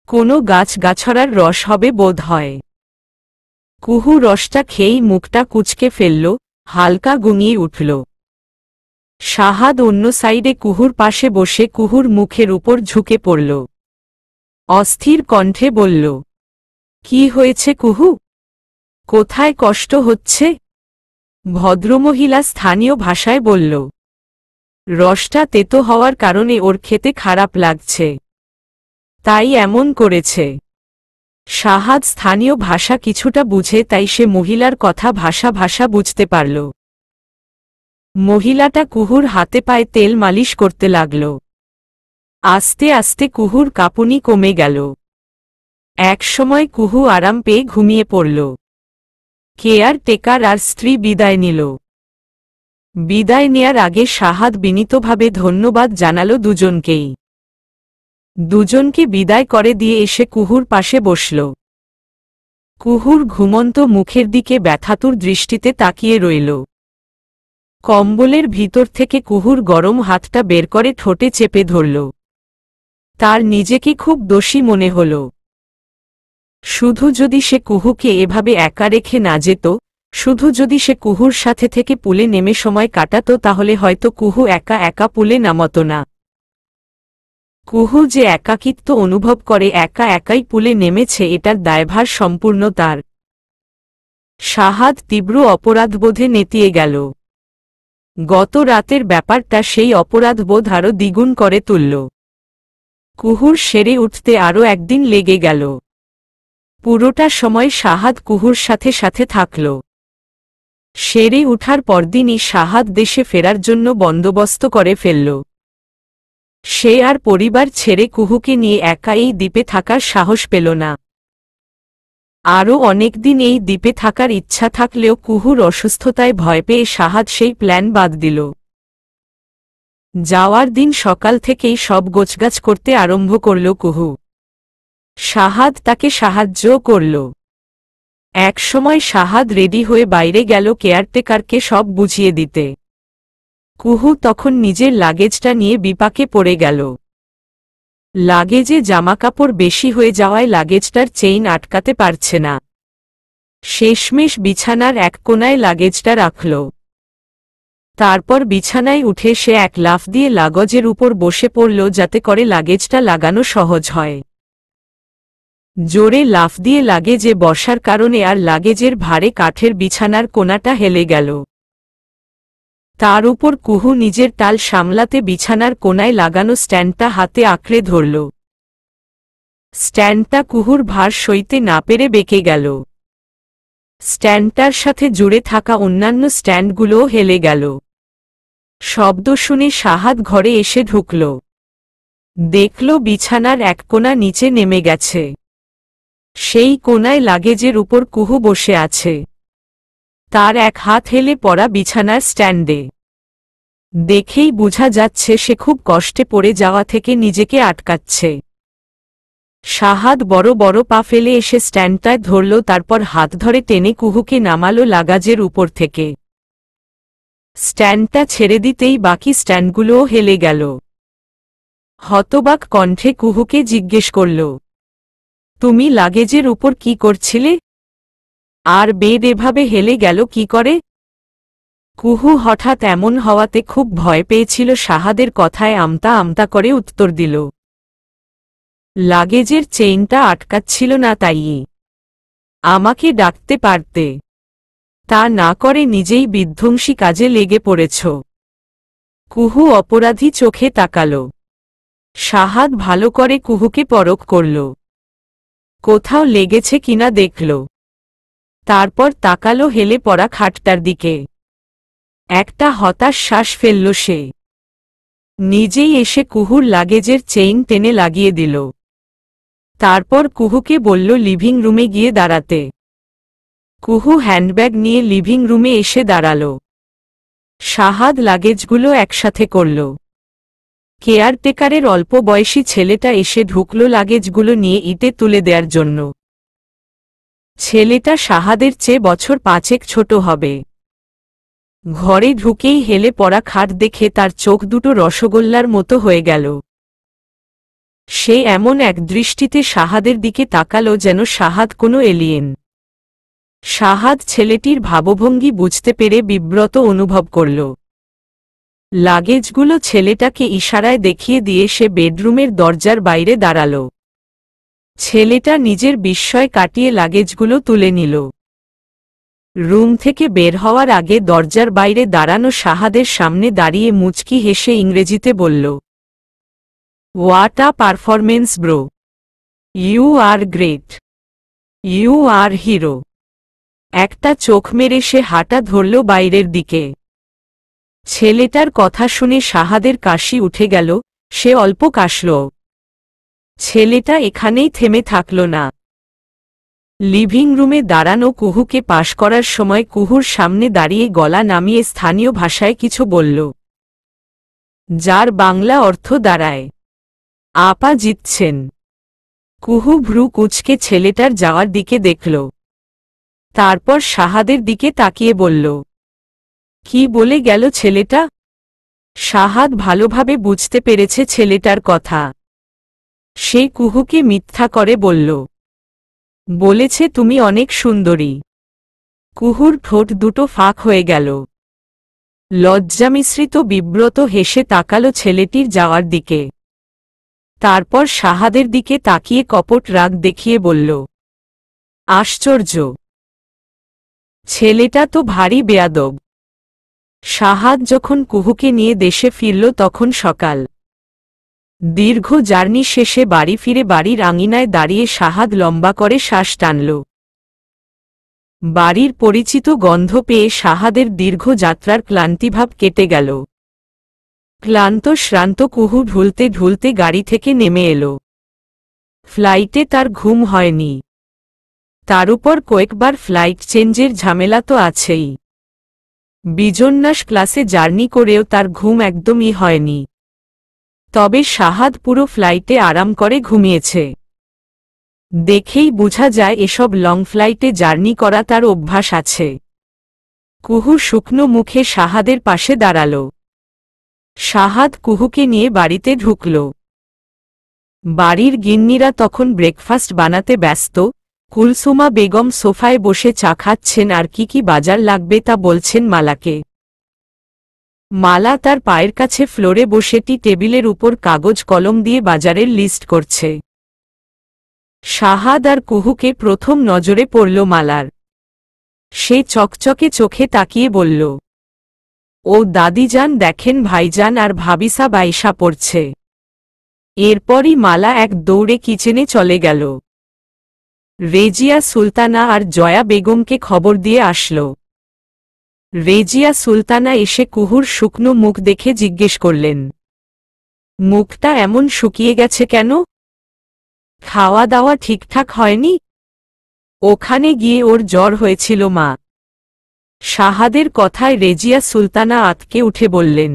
কোনো গাছগাছড়ার রস হবে বোধ হয়। কুহু রসটা খেয়েই মুখটা কুঁচকে ফেলল, হালকা গুঙিয়ে উঠল। শাহাদ অন্য সাইডে কুহুর পাশে বসে কুহুর মুখের উপর ঝুঁকে পড়ল। অস্থির কণ্ঠে বলল, কি হয়েছে কুহু? কোথায় কষ্ট হচ্ছে? ভদ্রমহিলা স্থানীয় ভাষায় বলল, রসটা তেতো হওয়ার কারণে ওর খেতে খারাপ লাগছে, তাই এমন করেছে। শাহাদ স্থানীয় ভাষা কিছুটা বুঝে, তাই সে মহিলার কথা ভাষা বুঝতে পারল। মহিলাটা কুহুর হাতে পায়ে তেল মালিশ করতে লাগল। আস্তে আস্তে কুহুর কাঁপুনি কমে গেল। একসময় কুহু আরাম পেয়ে ঘুমিয়ে পড়ল। কেয়ারটেকার আর স্ত্রী বিদায় নিল। বিদায় নেয়ার আগে শাহাদ বিনীতভাবে ধন্যবাদ জানাল দুজনকেই। দুজনকে বিদায় করে দিয়ে এসে কুহুর পাশে বসল। কুহুর ঘুমন্ত মুখের দিকে ব্যথাতুর দৃষ্টিতে তাকিয়ে রইল। কম্বলের ভিতর থেকে কুহুর গরম হাতটা বের করে ঠোঁটে চেপে ধরল। তার নিজেকে খুব দোষী মনে হল। শুধু যদি সে কুহুকে এভাবে একা রেখে না যেত, শুধু যদি সে কুহুর সাথে থেকে পুলে নেমে সময় কাটাত, তাহলে হয়তো কুহু একা একা পুলে নামত না। কুহু যে একাকিত্ব অনুভব করে একা একাই পুলে নেমেছে, এটার দায়ভার সম্পূর্ণ তার। শাহাদ তীব্র অপরাধবোধে নেতিয়ে গেল। গত রাতের ব্যাপারটা সেই অপরাধবোধ আরও দ্বিগুণ করে তুলল। কুহুর সেরে উঠতে আরও একদিন লেগে গেল। পুরোটা সময় শাহাদ কুহুর সাথে সাথে থাকল। সেরে উঠার পরদিনই শাহাদ দেশে ফেরার জন্য বন্দোবস্ত করে ফেলল। সে আর পরিবার ছেড়ে কুহুকে নিয়ে একা এই দ্বীপে থাকার সাহস পেল না। আরও অনেকদিন এই দ্বীপে থাকার ইচ্ছা থাকলেও কুহুর অসুস্থতায় ভয় পেয়ে শাহাদ সেই প্ল্যান বাদ দিল। যাওয়ার দিন সকাল থেকেই সব গোছগাছ করতে আরম্ভ করল কুহু। শাহাদ তাকে সাহায্য করল। একসময় শাহাদ রেডি হয়ে বাইরে গেল কেয়ারটেকারকে সব বুঝিয়ে দিতে। কুহু তখন নিজের লাগেজটা নিয়ে বিপাকে পড়ে গেল। লাগেজে জামাকাপড় বেশি হয়ে যাওয়ায় লাগেজটার চেইন আটকাতে পারছে না। শেষমেশ বিছানার এক কোণায় লাগেজটা রাখল। তারপর বিছানায় উঠে সে এক লাফ দিয়ে লাগেজের উপর বসে পড়ল, যাতে করে লাগেজটা লাগানো সহজ হয়। জোরে লাফ দিয়ে লাগেজে বসার কারণে আর লাগেজের ভারে কাঠের বিছানার কোণাটা হেলে গেল। তার উপর কুহু নিজের টাল সামলাতে বিছানার কোণায় লাগানো স্ট্যান্ডটা হাতে আঁকড়ে ধরল। স্ট্যান্ডটা কুহুর ভার সইতে না পেরে বেঁকে গেল। স্ট্যান্ডটার সাথে জুড়ে থাকা অন্যান্য স্ট্যান্ডগুলোও হেলে গেল। শব্দ শুনে শাহাদ ঘরে এসে ঢুকল। দেখল বিছানার এক কোণা নিচে নেমে গেছে। সেই কোণায় লাগেজের উপর কুহু বসে আছে। তার এক হাত হেলে পড়া বিছানার স্ট্যান্ডে। দেখেই বোঝা যাচ্ছে সে খুব কষ্টে পড়ে যাওয়া থেকে নিজেকে আটকাচ্ছে। শাহাদ বড় বড় পা ফেলে এসে স্ট্যান্ডটায় ধরল, তারপর হাত ধরে টেনে কুহুকে নামালো লাগেজের উপর থেকে। স্ট্যান্ডটা ছেড়ে দিতেই বাকি স্ট্যান্ডগুলোও হেলে গেল। হতবাক কণ্ঠে কুহুকে জিজ্ঞেস করল, তুমি লাগেজের উপর কি করছিলে? আর বেড এভাবে হেলে গেল কি করে? কুহু হঠাৎ এমন হওয়াতে খুব ভয় পেয়েছিল, শাহাদের কথায় আমতা আমতা করে উত্তর দিল, লাগেজের চেইনটা আটকাচ্ছিল না তাই। আমাকে ডাকতে পারতে, তা না করে নিজেই বিধ্বংসী কাজে লেগে পড়েছ। কুহু অপরাধী চোখে তাকাল। শাহাদ ভালো করে কুহুকে পরখ করল, কোথাও লেগেছে কিনা দেখল। তারপর তাকালো হেলে পড়া খাটটার দিকে। একটা হতাশ শ্বাস ফেলল সে। নিজেই এসে কুহুর লাগেজের চেইন টেনে লাগিয়ে দিল। তারপর কুহুকে বলল লিভিং রুমে গিয়ে দাঁড়াতে। কুহু হ্যান্ডব্যাগ নিয়ে লিভিং রুমে এসে দাঁড়াল। শাহাদ লাগেজগুলো একসাথে করল। কেয়ারটেকারের অল্প বয়সী ছেলেটা এসে ঢুকল লাগেজগুলো নিয়ে ইটে তুলে দেওয়ার জন্য। ছেলেটা শাহাদের চেয়ে বছর 5 ছোট হবে। ঘরে ঢুকেই হেলে পড়া খাট দেখে তার চোখ দুটো রসগোল্লার মতো হয়ে গেল। সে এমন এক দৃষ্টিতে শাহাদের দিকে তাকালো যেন শাহাদ কোনো এলিয়েন। শাহাদ ছেলেটির ভাবভঙ্গি বুঝতে পেরে বিব্রত অনুভব করল। লাগেজগুলো ছেলেটাকে ইশারায় দেখিয়ে দিয়ে সে বেডরুমের দরজার বাইরে দাঁড়াল। ছেলেটা নিজের বিস্ময় কাটিয়ে লাগেজগুলো তুলে নিল। রুম থেকে বের হওয়ার আগে দরজার বাইরে দাঁড়ানো শাহাদের সামনে দাঁড়িয়ে মুচকি হেসে ইংরেজিতে বলল, what a performance bro, you are great, you are hero. একটা চোখ মেরে সে হাঁটা ধরল বাইরের দিকে। ছেলেটার কথা শুনে শাহাদের কাশি উঠে গেল, সে অল্প কাশল। ছেলেটা এখানেই থেমে থাকল না। লিভিং রুমে দাঁড়ানো কুহুকে পাশ করার সময় কুহুর সামনে দাঁড়িয়ে গলা নামিয়ে স্থানীয় ভাষায় কিছু বলল, যার বাংলা অর্থ দাঁড়ায়, আপা জিতছেন। কুহু ভ্রু কুঁচকে ছেলেটার যাওয়ার দিকে দেখল। তারপর শাহাদের দিকে তাকিয়ে বলল, কি বলে গেল ছেলেটা? শাহাদ ভালোভাবে বুঝতে পেরেছে ছেলেটার কথা। সে কুহুকে মিথ্যা করে বলল, বলেছে তুমি অনেক সুন্দরী। কুহুর ঠোঁট দুটো ফাঁক হয়ে গেল। লজ্জামিশ্রিত বিব্রত হেসে তাকালো ছেলেটির যাওয়ার দিকে। তারপর শাহাদের দিকে তাকিয়ে কপট রাগ দেখিয়ে বলল, আশ্চর্য, ছেলেটা তো ভারী বেয়াদব। শাহাদ যখন কুহুকে নিয়ে দেশে ফিরল তখন সকাল। দীর্ঘ জার্নি শেষে বাড়ি ফিরে বাড়ির আঙিনায় দাঁড়িয়ে শাহাদ লম্বা করে শ্বাস টানল। বাড়ির পরিচিত গন্ধ পেয়ে শাহাদের দীর্ঘ যাত্রার ক্লান্তিভাব কেটে গেল। ক্লান্ত শ্রান্ত কুহু ঢুলতে ঢুলতে গাড়ি থেকে নেমে এলো। ফ্লাইটে তার ঘুম হয়নি। তার উপর কয়েকবার ফ্লাইট চেঞ্জের ঝামেলা তো আছেই। বিজন্যাস ক্লাসে জার্নি করেও তার ঘুম একদমই হয়নি। তবে শাহাদ পুরো ফ্লাইটে আরাম করে ঘুমিয়েছে। দেখেই বোঝা যায় এসব লং ফ্লাইটে জার্নি করা তার অভ্যাস আছে। কুহু শুকনো মুখে শাহাদের পাশে দাঁড়াল। শাহাদ কুহুকে নিয়ে বাড়িতে ঢুকল। বাড়ির গিন্নিরা তখন ব্রেকফাস্ট বানাতে ব্যস্ত। কুলসুমা বেগম সোফায় বসে চা খাচ্ছেন আর কি কি বাজার লাগবে তা বলছেন মালাকে। মালা তার পায়ের কাছে ফ্লোরে বসে টি টেবিলের উপর কাগজ কলম দিয়ে বাজারের লিস্ট করছে। শাহাদ আর কুহুকে প্রথম নজরে পড়ল মালার। সে চকচকে চোখে তাকিয়ে বলল, ও দাদিজান দেখেন ভাইজান আর ভাবিসা বাইসা পড়ছে। এরপরই মালা এক দৌড়ে কিচেনে চলে গেল। রেজিয়া সুলতানা আর জয়া বেগমকে খবর দিয়ে আসল। রেজিয়া সুলতানা এসে কুহুর শুকনো মুখ দেখে জিজ্ঞেস করলেন, মুখটা এমন শুকিয়ে গেছে কেন? খাওয়া দাওয়া ঠিকঠাক হয়নি? ওখানে গিয়ে ওর জ্বর হয়েছিল মা। শাহাদের কথায় রেজিয়া সুলতানা আতকে উঠে বললেন,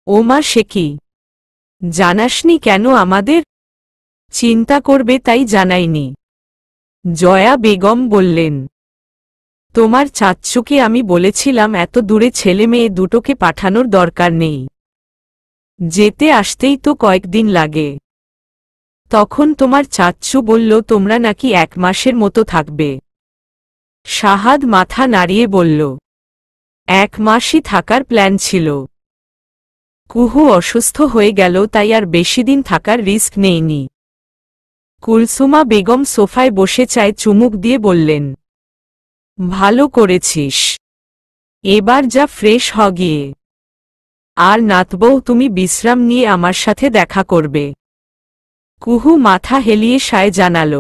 ও মা, সে কি? জানাসনি কেন আমাদের? চিন্তা করবে তাই জানাইনি। জয়া বেগম বললেন, তোমার চাচ্চুকে আমি বলেছিলাম এত দূরে ছেলে মেয়ে দুটোকে পাঠানোর দরকার নেই। যেতে আসতেই তো কয়েকদিন লাগে। তখন তোমার চাচ্চু বলল তোমরা নাকি 1 মাসের মতো থাকবে। শাহাদ মাথা নাড়িয়ে বলল, 1 মাসই থাকার প্ল্যান ছিল। কুহু অসুস্থ হয়ে গেল, তাই আর বেশি দিন থাকার রিস্ক নেইনি। কুলসুমা বেগম সোফায় বসে চায়ে চুমুক দিয়ে বললেন, ভালো করেছিস, এবার যা ফ্রেশ হ গিয়ে। আর নাতবউ তুমি বিশ্রাম নিয়ে আমার সাথে দেখা করবে। কুহু মাথা হেলিয়ে সায় জানাল।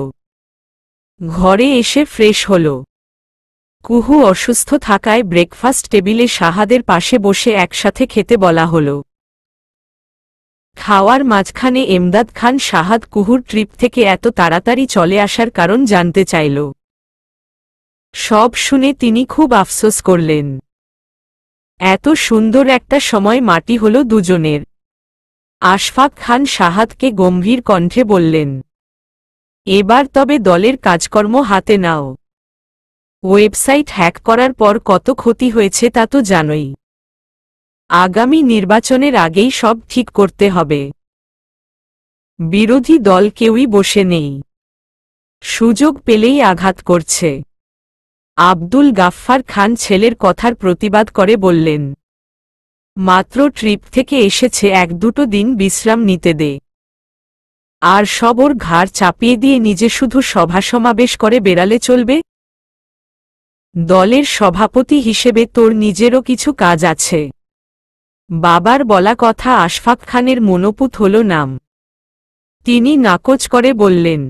ঘরে এসে ফ্রেশ হল। কুহু অসুস্থ থাকায় ব্রেকফাস্ট টেবিলে শাহাদের পাশে বসে একসাথে খেতে বলা হল। খাওয়ার মাঝখানে এমদাদ খান শাহাদ কুহুর ট্রিপ থেকে এত তাড়াতাড়ি চলে আসার কারণ জানতে চাইল। সব শুনে তিনি খুব আফসোস করলেন। এত সুন্দর একটা সময় মাটি হল দুজনের। আশফাক খান শাহাদকে গম্ভীর কণ্ঠে বললেন, এবার তবে দলের কাজকর্ম হাতে নাও। ওয়েবসাইট হ্যাক করার পর কত ক্ষতি হয়েছে তা তো জানোই। আগামী নির্বাচনের আগেই সব ঠিক করতে হবে। বিরোধী দল কেউই বসে নেই, সুযোগ পেলেই আঘাত করছে। আব্দুল গাফফার খান ছেলের কথার প্রতিবাদ করে বললেন, মাত্র ট্রিপ থেকে এসেছে, 1-2 দিন বিশ্রাম নিতে দে। আর সব ওর ঘাড় চাপিয়ে দিয়ে নিজে শুধু সভা সমাবেশ করে বেড়ালে চলবে? দলের সভাপতি হিসেবে তোর নিজেরও কিছু কাজ আছে। বাবার বলা কথা আশফাক খানের মনোপুত হল নাম। তিনি নাকচ করে বললেন,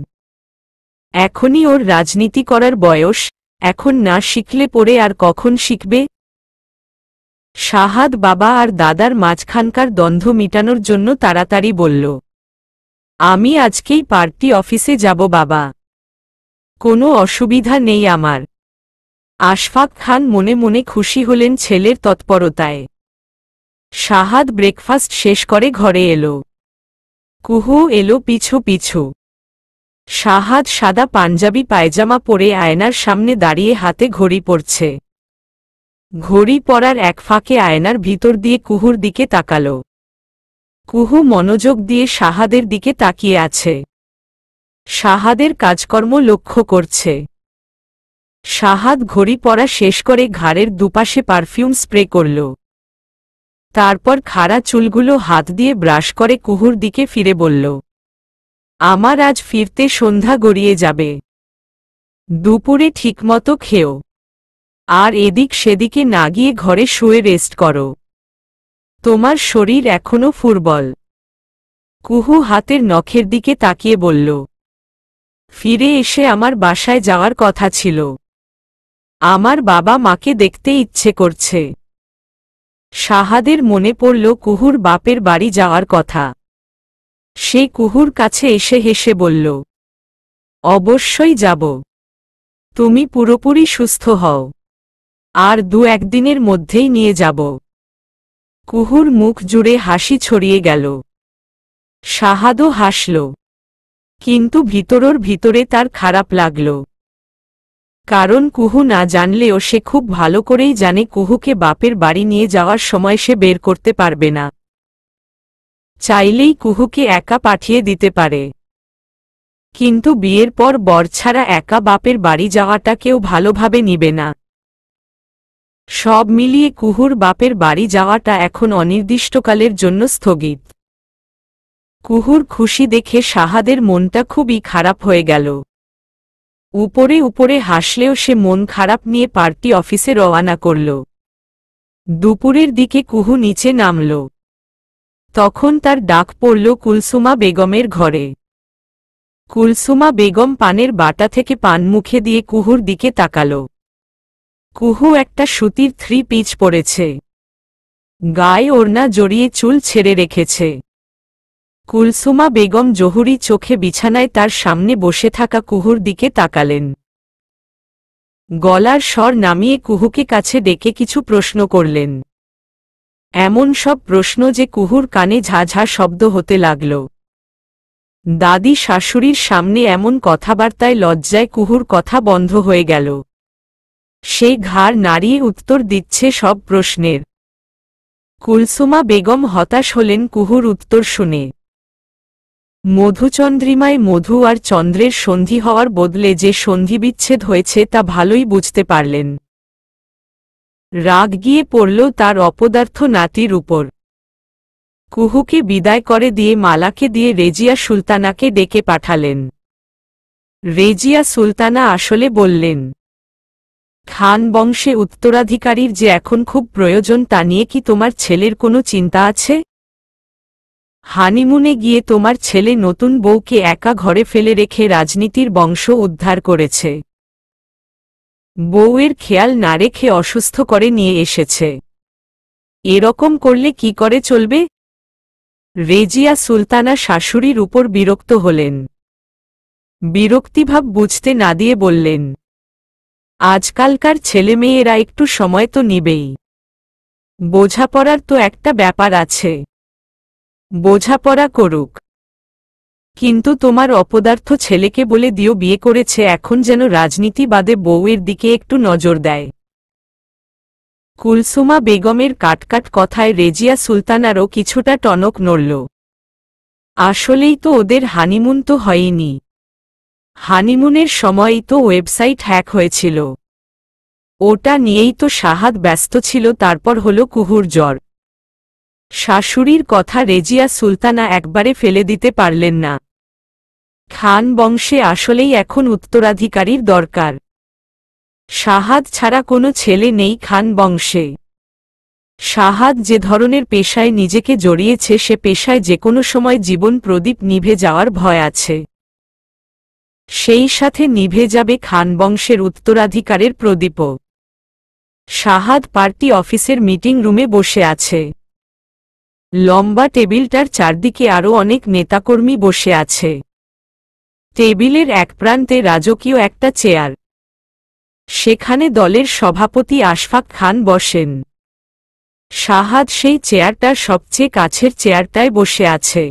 এখনই ওর রাজনীতি করার বয়স, এখন না শিখলে পরে আর কখন শিখবে? শাহাদ বাবা আর দাদার মাঝখানকার দ্বন্দ্ব মিটানোর জন্য তাড়াতাড়ি বলল, আমি আজকেই পার্টি অফিসে যাব বাবা, কোনো অসুবিধা নেই আমার। আশফাক খান মনে মনে খুশি হলেন ছেলের তৎপরতায়। শাহাদ ব্রেকফাস্ট শেষ করে ঘরে এলো। কুহু এলো পিছু পিছু। শাহাদ সাদা পাঞ্জাবি পায়জামা পরে আয়নার সামনে দাঁড়িয়ে হাতে ঘড়ি পরছে। ঘড়ি পরার এক ফাঁকে আয়নার ভিতর দিয়ে কুহুর দিকে তাকাল। কুহু মনোযোগ দিয়ে শাহাদের দিকে তাকিয়ে আছে। শাহাদের কাজকর্ম লক্ষ্য করছে। শাহাদ ঘড়ি পরা শেষ করে ঘাড়ের দুপাশে পারফিউম স্প্রে করল। তারপর খাড়া চুলগুলো হাত দিয়ে ব্রাশ করে কুহুর দিকে ফিরে বলল, আমার আজ ফিরতে সন্ধ্যা গড়িয়ে যাবে। দুপুরে ঠিকমতো খেও, আর এদিক সেদিকে না গিয়ে ঘরে শুয়ে রেস্ট করো। তোমার শরীর এখনো ফুরবল। কুহু হাতের নখের দিকে তাকিয়ে বলল, ফিরে এসে আমার বাসায় যাওয়ার কথা ছিল। আমার বাবা মাকে দেখতে ইচ্ছে করছে। শাহাদের মনে পড়ল কুহুর বাপের বাড়ি যাওয়ার কথা। সে কুহুর কাছে এসে হেসে বলল, অবশ্যই যাব। তুমি পুরোপুরি সুস্থ হও, আর 2-1 দিনের মধ্যেই নিয়ে যাব। কুহুর মুখ জুড়ে হাসি ছড়িয়ে গেল। শাহাদও হাসল, কিন্তু ভিতরের ভিতরে তার খারাপ লাগল। কারণ কুহু না জানলেও সে খুব ভালো করেই জানে কুহুকে বাপের বাড়ি নিয়ে যাওয়ার সময় সে বের করতে পারবে না। চাইলেই কুহুকে একা পাঠিয়ে দিতে পারে, কিন্তু বিয়ের পর বর ছাড়া একা বাপের বাড়ি যাওয়াটা কেউ ভালোভাবে নিবে না। সব মিলিয়ে কুহুর বাপের বাড়ি যাওয়াটা এখন অনির্দিষ্টকালের জন্য স্থগিত। কুহুর খুশি দেখে শাহাদের মনটা খুবই খারাপ হয়ে গেল। উপরে উপরে হাসলেও সে মন খারাপ নিয়ে পার্টি অফিসে রওয়ানা করল। দুপুরের দিকে কুহু নিচে নামল। তখন তার ডাক পড়ল কুলসুমা বেগমের ঘরে। কুলসুমা বেগম পানের বাটা থেকে পান মুখে দিয়ে কুহুর দিকে তাকাল। কুহু একটা সুতির 3 পিচ পরেছে, গায়ে ওড়না জড়িয়ে চুল ছেড়ে রেখেছে। কুলসুমা বেগম জহুরি চোখে বিছানায় তার সামনে বসে থাকা কুহুর দিকে তাকালেন। গলার স্বর নামিয়ে কুহুকে কাছে ডেকে কিছু প্রশ্ন করলেন। এমন সব প্রশ্ন যে কুহুর কানে ঝাঝা শব্দ হতে লাগল। দাদি শাশুড়ির সামনে এমন কথাবার্তায় লজ্জায় কুহুর কথা বন্ধ হয়ে গেল। সে ঘাড় নাড়িয়ে উত্তর দিচ্ছে সব প্রশ্নের। কুলসুমা বেগম হতাশ হলেন কুহুর উত্তর শুনে। মধুচন্দ্রিমায় মধু আর চন্দ্রের সন্ধি হওয়ার বদলে যে সন্ধিবিচ্ছেদ হয়েছে তা ভালোই বুঝতে পারলেন। রাগ গিয়ে পড়ল তার অপদার্থ নাতির উপর। কুহুকে বিদায় করে দিয়ে মালাকে দিয়ে রেজিয়া সুলতানাকে ডেকে পাঠালেন। রেজিয়া সুলতানা আসলে বললেন, খান বংশে উত্তরাধিকারীর যে এখন খুব প্রয়োজন তা নিয়ে কি তোমার ছেলের কোনো চিন্তা আছে? হানিমুনে গিয়ে তোমার ছেলে নতুন বউকে একা ঘরে ফেলে রেখে রাজনীতির বংশ উদ্ধার করেছে। বউয়ের খেয়াল না রেখে অসুস্থ করে নিয়ে এসেছে। এরকম করলে কি করে চলবে? রেজিয়া সুলতানা শাশুড়ির উপর বিরক্ত হলেন। বিরক্তিভাব বুঝতে না দিয়ে বললেন, আজকালকার ছেলেমেয়েরা একটু সময় তো নিবেই। বোঝাপড়ার তো একটা ব্যাপার আছে। বোঝাপড়া করুক, কিন্তু তোমার অপদার্থ ছেলেকে বলে দিও বিয়ে করেছে এখন যেন রাজনীতি বাদে বউয়ের দিকে একটু নজর দেয়। কুলসুমা বেগমের কাটকাট কথায় রেজিয়া সুলতানারও কিছুটা টনক নড়ল। আসলেই তো ওদের হানিমুন তো হয়নি। হানিমুনের সময়ই তো ওয়েবসাইট হ্যাক হয়েছিল। ওটা নিয়েই তো শাহাদ ব্যস্ত ছিল, তারপর হলো কুহুর জ্বর। শাশুড়ির কথা রেজিয়া সুলতানা একবারে ফেলে দিতে পারলেন না। খান বংশে আসলেই এখন উত্তরাধিকারীর দরকার। শাহাদ ছাড়া কোনো ছেলে নেই খান বংশে। শাহাদ যে ধরনের পেশায় নিজেকে জড়িয়েছে সে পেশায় যে কোনো সময় জীবন প্রদীপ নিভে যাওয়ার ভয় আছে। সেই সাথে নিভে যাবে খান বংশের উত্তরাধিকারের প্রদীপও। শাহাদ পার্টি অফিসের মিটিং রুমে বসে আছে। লম্বা টেবিলটার চারদিকে আরও অনেক নেতাকর্মী বসে আছে। টেবিলের এক প্রান্তে রাজকীয় একটা চেয়ার। সেখানে দলের সভাপতি আশফাক খান বসেন। শাহাদ সেই চেয়ারটার সবচেয়ে কাছের চেয়ারটায় বসে আছে।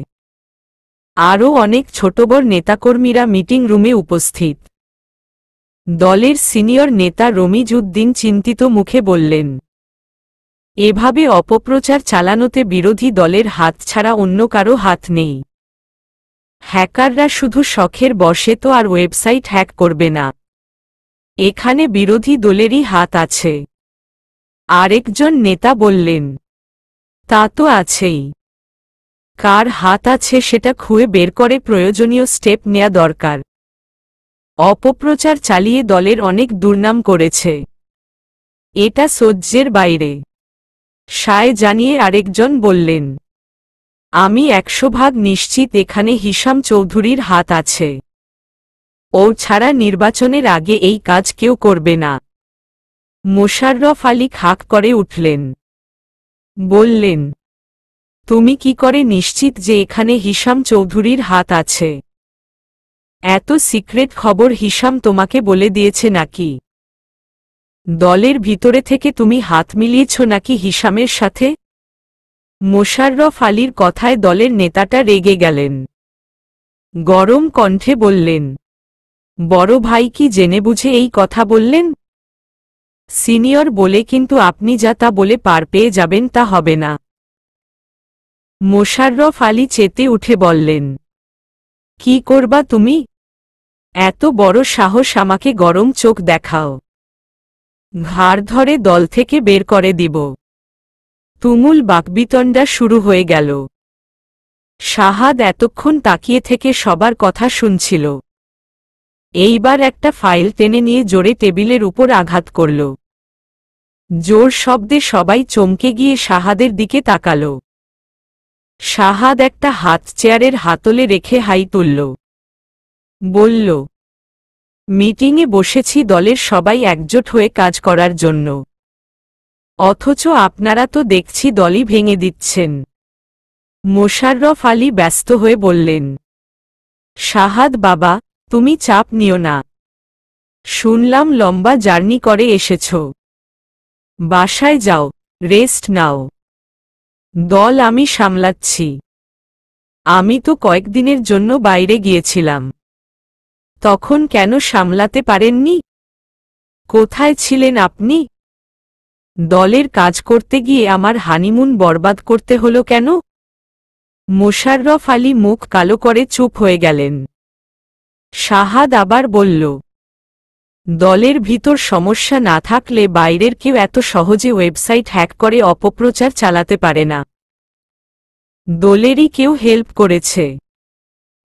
আরও অনেক ছোটবড় নেতাকর্মীরা মিটিং রুমে উপস্থিত। দলের সিনিয়র নেতা রমিজ উদ্দিন চিন্তিত মুখে বললেন, এভাবে অপপ্রচার চালানোতে বিরোধী দলের হাত ছাড়া অন্য কারো হাত নেই। হ্যাকাররা শুধু শখের বশে তো আর ওয়েবসাইট হ্যাক করবে না। এখানে বিরোধী দলেরই হাত আছে। আরেকজন নেতা বললেন, তা তো আছেই। কার হাত আছে সেটা খুঁজে বের করে প্রয়োজনীয় স্টেপ নেওয়া দরকার। অপপ্রচার চালিয়ে দলের অনেক দুর্নাম করেছে। এটা সহ্যের বাইরে। সায় জানিয়ে আরেকজন বললেন, আমি 100% নিশ্চিত এখানে হিশাম চৌধুরীর হাত আছে। ও ছাড়া নির্বাচনের আগে এই কাজ কেউ করবে না। মোশাররফ আলী খাক করে উঠলেন। বললেন, তুমি কি করে নিশ্চিত যে এখানে হিশাম চৌধুরীর হাত আছে? এত সিক্রেট খবর হিশাম তোমাকে বলে দিয়েছে নাকি? দলের ভিতরে থেকে তুমি হাত মিলিয়েছ নাকি হিশামের সাথে? মোশাররফ আলীর কথায় দলের নেতাটা রেগে গেলেন। গরম কণ্ঠে বললেন, বড় ভাই কি জেনে বুঝে এই কথা বললেন? সিনিয়র বলে কিন্তু আপনি যা তা বলে পার পেয়ে যাবেন তা হবে না। মোশাররফ আলী চেতে উঠে বললেন, কি করবা তুমি? এত বড় সাহস আমাকে গরম চোখ দেখাও? ঘাড় ধরে দল থেকে বের করে দিব। তুমুল বাকবিতণ্ডা শুরু হয়ে গেল। শাহাদ এতক্ষণ তাকিয়ে থেকে সবার কথা শুনছিল। এইবার একটা ফাইল টেনে নিয়ে জোরে টেবিলের উপর আঘাত করল। জোর শব্দে সবাই চমকে গিয়ে শাহাদের দিকে তাকাল। শাহাদ একটা হাত চেয়ারের হাতলে রেখে হাই তুলল। বলল, মিটিংয়ে বসেছি দলের সবাই একজোট হয়ে কাজ করার জন্য। অথচ আপনারা তো দেখছি দলই ভেঙে দিচ্ছেন। মোশাররফ আলী ব্যস্ত হয়ে বললেন, শাহাদ বাবা, তুমি চাপ নিও না। শুনলাম লম্বা জার্নি করে এসেছ। বাসায় যাও, রেস্ট নাও। দল আমি সামলাচ্ছি। আমি তো কয়েকদিনের জন্য বাইরে গিয়েছিলাম। তখন কেন সামলাতে পারেননি? কোথায় ছিলেন আপনি? দলের কাজ করতে গিয়ে আমার হানিমুন বরবাদ করতে হলো কেন? মোশাররফ আলী মুখ কালো করে চুপ হয়ে গেলেন। শাহাদ আবার বলল, দলের ভিতর সমস্যা না থাকলে বাইরের কেউ এত সহজে ওয়েবসাইট হ্যাক করে অপপ্রচার চালাতে পারে না। দলেরই কেউ হেল্প করেছে।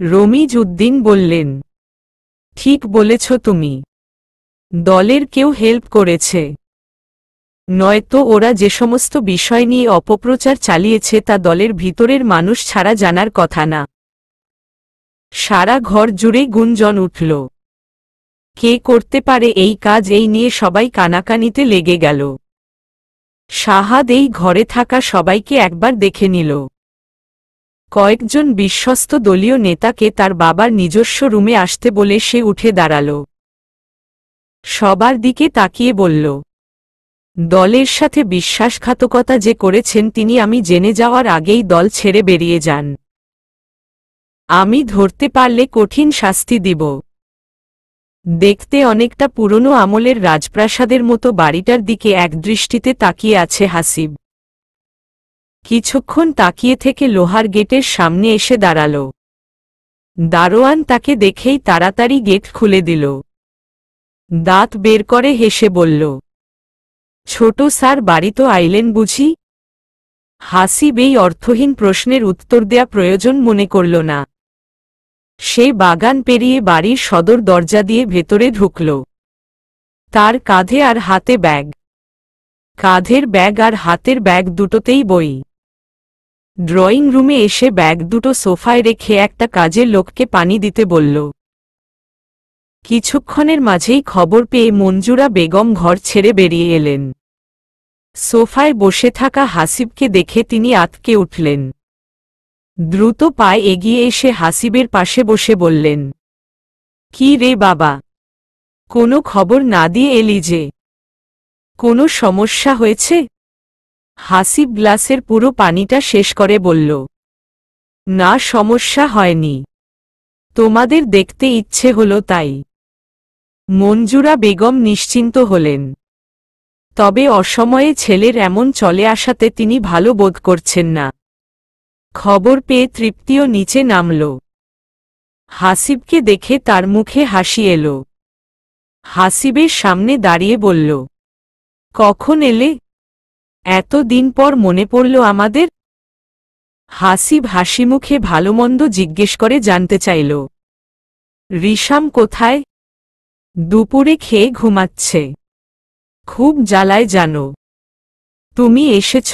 রমিজ উদ্দিন বললেন, ঠিক বলেছ তুমি, দলের কেউ হেল্প করেছে, নয়তো ওরা যে সমস্ত বিষয় নিয়ে অপপ্রচার চালিয়েছে তা দলের ভিতরের মানুষ ছাড়া জানার কথা না। সারা ঘর জুড়ে গুঞ্জন উঠল। কে করতে পারে এই কাজ, এই নিয়ে সবাই কানাকানিতে লেগে গেল। শাহাদ এই ঘরে থাকা সবাইকে একবার দেখে নিল। কয়েকজন বিশ্বস্ত দলীয় নেতাকে তার বাবার নিজস্ব রুমে আসতে বলে সে উঠে দাঁড়াল। সবার দিকে তাকিয়ে বলল, দলের সাথে বিশ্বাসঘাতকতা যে করেছেন তিনি আমি জেনে যাওয়ার আগেই দল ছেড়ে বেরিয়ে যান। আমি ধরতে পারলে কঠিন শাস্তি দিব। দেখতে অনেকটা পুরনো আমলের রাজপ্রাসাদের মতো বাড়িটার দিকে একদৃষ্টিতে তাকিয়ে আছে হাসিব। কিছুক্ষণ তাকিয়ে থেকে লোহার গেটের সামনে এসে দাঁড়াল। দারোয়ান তাকে দেখেই তাড়াতাড়ি গেট খুলে দিল। দাঁত বের করে হেসে বলল, ছোট স্যার বাড়ি তো আইলেন বুঝি? হাসিব এই অর্থহীন প্রশ্নের উত্তর দেয়া প্রয়োজন মনে করল না। সে বাগান পেরিয়ে বাড়ির সদর দরজা দিয়ে ভেতরে ঢুকল। তার কাঁধে আর হাতে ব্যাগ। কাঁধের ব্যাগ আর হাতের ব্যাগ দুটোতেই বই। ড্রয়িং রুমে এসে ব্যাগ দুটো সোফায় রেখে একটা কাজের লোককে পানি দিতে বলল। কিছুক্ষণের মাঝেই খবর পেয়ে মঞ্জুরা বেগম ঘর ছেড়ে বেরিয়ে এলেন। সোফায় বসে থাকা হাসিবকে দেখে তিনি আঁতকে উঠলেন। দ্রুত পায়ে এগিয়ে এসে হাসিবের পাশে বসে বললেন, কি রে বাবা, কোনো খবর না দিয়ে এলি যে? কোনো সমস্যা হয়েছে? হাসিব গ্লাসের পুরো পানিটা শেষ করে বলল, না, সমস্যা হয়নি, তোমাদের দেখতে ইচ্ছে হলো তাই। মঞ্জুরা বেগম নিশ্চিন্ত হলেন। তবে অসময়ে ছেলের এমন চলে আসাতে তিনি ভালো বোধ করছেন না। খবর পেয়ে তৃপ্তিও নিচে নামল। হাসিবকে দেখে তার মুখে হাসি এলো। হাসিবের সামনে দাঁড়িয়ে বলল, কখন এলে? এত দিন পর মনে পড়ল আমাদের? হাসিব হাসিমুখে ভালোমন্দ জিজ্ঞেস করে জানতে চাইল, রিশাম কোথায়? দুপুরে খেয়ে ঘুমাচ্ছে। খুব জ্বালায় জানো। তুমি এসেছ,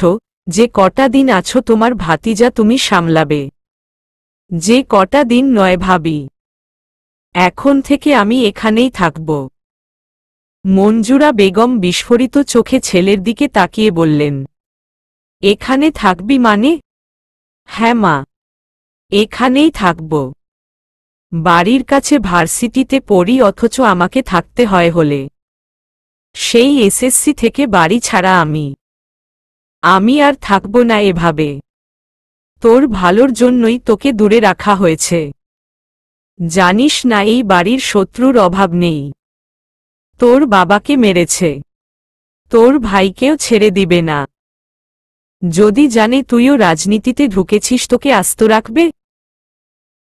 যে কটা দিন আছো তোমার ভাতিজা তুমি সামলাবে। যে কটা দিন নয় ভাবি, এখন থেকে আমি এখানেই থাকব। মঞ্জুরা বেগম বিস্ফোরিত চোখে ছেলের দিকে তাকিয়ে বললেন, এখানে থাকবি মানে? হ্যাঁ মা, এখানেই থাকব। বাড়ির কাছে ভার্সিটিতে পড়ি অথচ আমাকে থাকতে হয় হলে। সেই এসএসসি থেকে বাড়ি ছাড়া আমি আর থাকব না এভাবে। তোর ভালোর জন্যই তোকে দূরে রাখা হয়েছে। জানিস না এই বাড়ির শত্রুর অভাব নেই। তোর বাবাকে মেরেছে, তোর ভাইকেও ছেড়ে দিবে না। যদি জানে তুইও রাজনীতিতে ঢুকেছিস তোকে আস্ত রাখবে?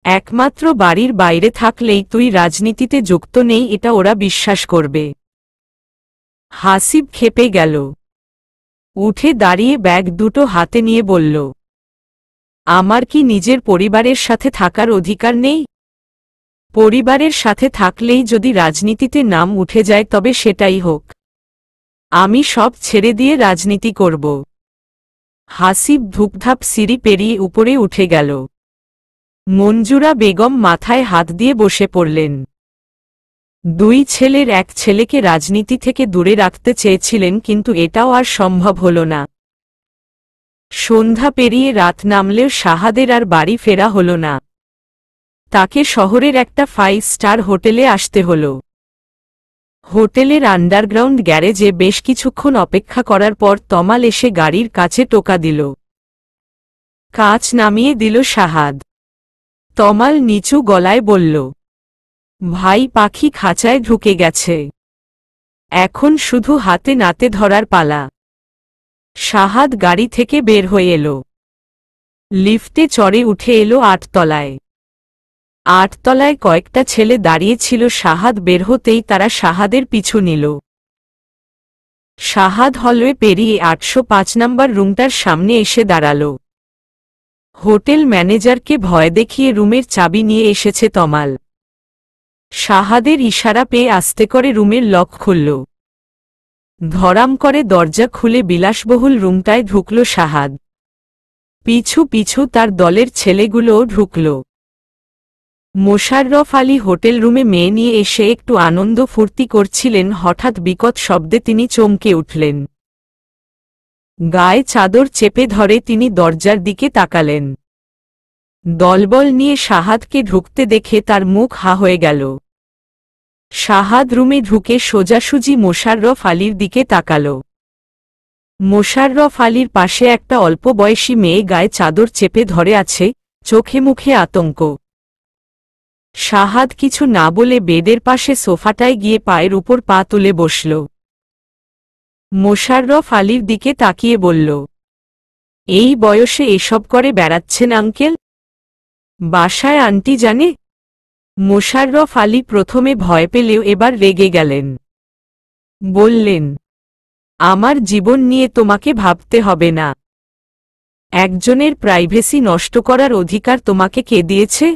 একমাত্র বাড়ির বাইরে থাকলেই তুই রাজনীতিতে যুক্ত নেই এটা ওরা বিশ্বাস করবে। হাসিব ক্ষেপে গেল। উঠে দাঁড়িয়ে ব্যাগ দুটো হাতে নিয়ে বলল, আমার কি নিজের পরিবারের সাথে থাকার অধিকার নেই? পরিবারের সাথে থাকলেই যদি রাজনীতিতে নাম উঠে যায় তবে সেটাই হোক। আমি সব ছেড়ে দিয়ে রাজনীতি করব। হাসিব ধুপধাপ সিঁড়ি পেরিয়ে উপরে উঠে গেল। মঞ্জুরা বেগম মাথায় হাত দিয়ে বসে পড়লেন। দুই ছেলের এক ছেলেকে রাজনীতি থেকে দূরে রাখতে চেয়েছিলেন, কিন্তু এটাও আর সম্ভব হল না। সন্ধ্যা পেরিয়ে রাত নামলেও শাহাদের আর বাড়ি ফেরা হল না। তাকে শহরের একটা 5 স্টার হোটেলে আসতে হল। হোটেলের আন্ডারগ্রাউন্ড গ্যারেজে বেশ কিছুক্ষণ অপেক্ষা করার পর তমাল এসে গাড়ির কাছে টোকা দিল। কাঁচ নামিয়ে দিল শাহাদ। তমাল নিচু গলায় বলল, ভাই পাখি খাঁচায় ঢুকে গেছে, এখন শুধু হাতে নাতে ধরার পালা। শাহাদ গাড়ি থেকে বের হয়ে এলো। লিফটে চড়ে উঠে এলো 8 তলায়। 8 তলায় কয়েকটা ছেলে দাঁড়িয়ে ছিল। শাহাদ বের হতেই তারা শাহাদের পিছু নিল। শাহাদ হলওয়ে পেরিয়ে 805 নম্বর রুমটার সামনে এসে দাঁড়াল। হোটেল ম্যানেজারকে ভয় দেখিয়ে রুমের চাবি নিয়ে এসেছে তমাল। শাহাদের ইশারা পেয়ে আস্তে করে রুমের লক খুলল। ধরাম করে দরজা খুলে বিলাসবহুল রুমটায় ঢুকল শাহাদ। পিছু পিছু তার দলের ছেলেগুলোও ঢুকল। মোশাররফ আলী হোটেল রুমে মেয়ে নিয়ে এসে একটু আনন্দ ফুর্তি করছিলেন। হঠাৎ বিকট শব্দে তিনি চমকে উঠলেন। গায়ে চাদর চেপে ধরে তিনি দরজার দিকে তাকালেন। দলবল নিয়ে শাহাদকে ঢুকতে দেখে তার মুখ হা হয়ে গেল। শাহাদ রুমে ঢুকে সোজাসুজি মোশাররফ আলীর দিকে তাকাল। মোশাররফ আলীর পাশে একটা অল্প বয়সী মেয়ে গায়ে চাদর চেপে ধরে আছে, চোখে মুখে আতঙ্ক। শাহাদ কিছু না বলে বেডের পাশে সোফাটায় গিয়ে পায়ের উপর পা তুলে বসল। মোশাররফ আলীর দিকে তাকিয়ে বলল, এই বয়সে এসব করে বেড়াচ্ছেন আঙ্কেল? বাসায় আন্টি জানে? মোশাররফ আলী প্রথমে ভয় পেলেও এবার রেগে গেলেন। বললেন, আমার জীবন নিয়ে তোমাকে ভাবতে হবে না। একজনের প্রাইভেসি নষ্ট করার অধিকার তোমাকে কে দিয়েছে?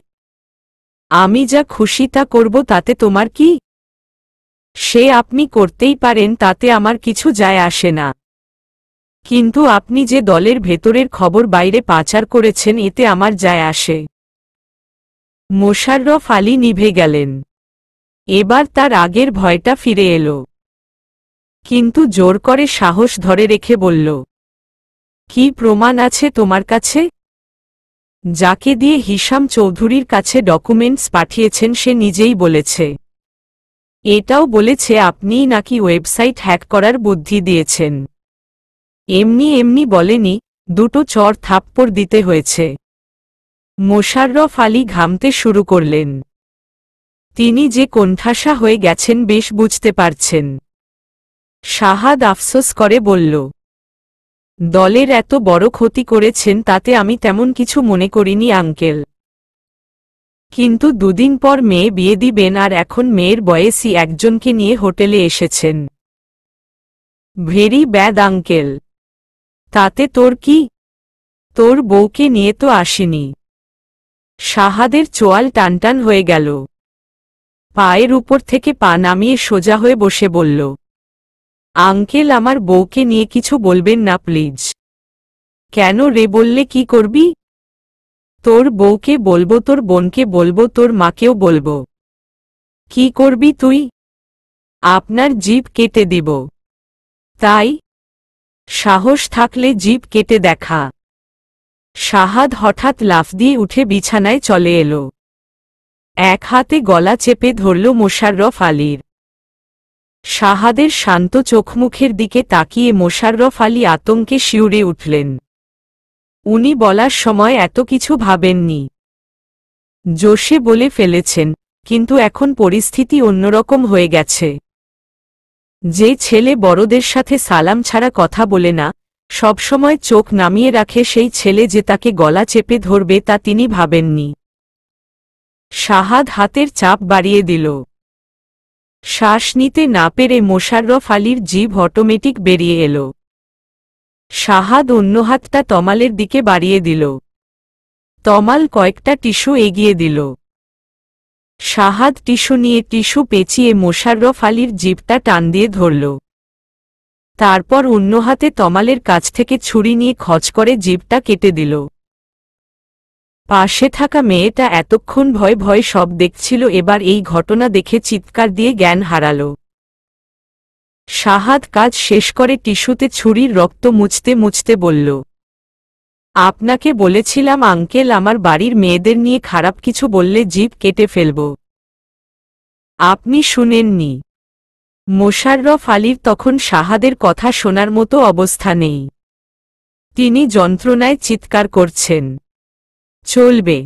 আমি যা খুশি তা করব, তাতে তোমার কি? সে আপনি করতেই পারেন, তাতে আমার কিছু যায় আসে না। কিন্তু আপনি যে দলের ভেতরের খবর বাইরে পাচার করেছেন, এতে আমার যায় আসে। মোশাররফ আলী নিভে গেলেন। এবার তার আগের ভয়টা ফিরে এলো। কিন্তু জোর করে সাহস ধরে রেখে বলল, কি প্রমাণ আছে তোমার কাছে? যাকে দিয়ে হিশাম চৌধুরীর কাছে ডকুমেন্টস পাঠিয়েছেন সে নিজেই বলেছে। এটাও বলেছে আপনিই নাকি ওয়েবসাইট হ্যাক করার বুদ্ধি দিয়েছেন। এমনি এমনি বলেনি, দুটো চড় থাপ্পড় দিতে হয়েছে। মোশাররফ আলী ঘামতে শুরু করলেন। তিনি যে কোণঠাসা হয়ে গেছেন বেশ বুঝতে পারছেন। শাহাদ আফসোস করে বলল, দলের এত বড় ক্ষতি করেছেন, তাতে আমি তেমন কিছু মনে করিনি আঙ্কেল। কিন্তু দুদিন পর মেয়ে বিয়ে দিবেন, আর এখন মেয়ের বয়সী একজনকে নিয়ে হোটেলে এসেছেন। Very bad uncle. তাতে তোর কি? তোর বউকে নিয়ে তো আসিনি। শাহাদের চোয়াল টানটান হয়ে গেল। পায়ের উপর থেকে পা নামিয়ে সোজা হয়ে বসে বলল, আঙ্কেল, আমার বউকে নিয়ে কিছু বলবেন না প্লিজ। কেন রে? বললে কি করবি? তোর বউকে বলবো, তোর বোনকে বলবো, তোর মাকেও বলবো। কি করবি তুই? আপনার জিভ কেটে দিব। তাই? সাহস থাকলে জিভ কেটে দেখা। শাহাদ হঠাৎ লাফ দিয়ে উঠে বিছানায় চলে এলো। এক হাতে গলা চেপে ধরল মোশাররফ আলীর। শাহাদের শান্ত চোখমুখের দিকে তাকিয়ে মোশাররফ আলী আতঙ্কে শিউরে উঠলেন। উনি বলার সময় এত কিছু ভাবেননি। জোশে বলে ফেলেছেন, কিন্তু এখন পরিস্থিতি অন্যরকম হয়ে গেছে। যে ছেলে বড়দের সাথে সালাম ছাড়া কথা বলে না, সবসময় চোখ নামিয়ে রাখে, সেই ছেলে যে তাকে গলা চেপে ধরবে তা তিনি ভাবেননি। শাহাদ হাতের চাপ বাড়িয়ে দিল। শ্বাস নিতে না পেরে মোশাররফ আলীর জিভ অটোমেটিক বেরিয়ে এলো। শাহাদ অন্য হাতটা তমালের দিকে বাড়িয়ে দিল। তমাল কয়েকটা টিস্যু এগিয়ে দিল। শাহাদ টিস্যু নিয়ে টিস্যু পেঁচিয়ে মোশাররফ আলীর জিভটা টান দিয়ে ধরল। তারপর অন্য হাতে তমালের কাছ থেকে ছুরি নিয়ে খচ করে জিভটা কেটে দিল। পাশে থাকা মেয়েটা এতক্ষণ ভয় ভয় সব দেখছিল, এবার এই ঘটনা দেখে চিৎকার দিয়ে জ্ঞান হারাল। শাহাদ কাজ শেষ করে টিস্যুতে ছুরির রক্ত মুছতে মুছতে বলল, আপনাকে বলেছিলাম আঙ্কেল, আমার বাড়ির মেয়েদের নিয়ে খারাপ কিছু বললে জিভ কেটে ফেলব। আপনি শুনেননি। মোশাররফ আলীর তখন শাহাদের কথা শোনার মতো অবস্থা নেই। তিনি যন্ত্রণায় চিৎকার করছেন। চলবে।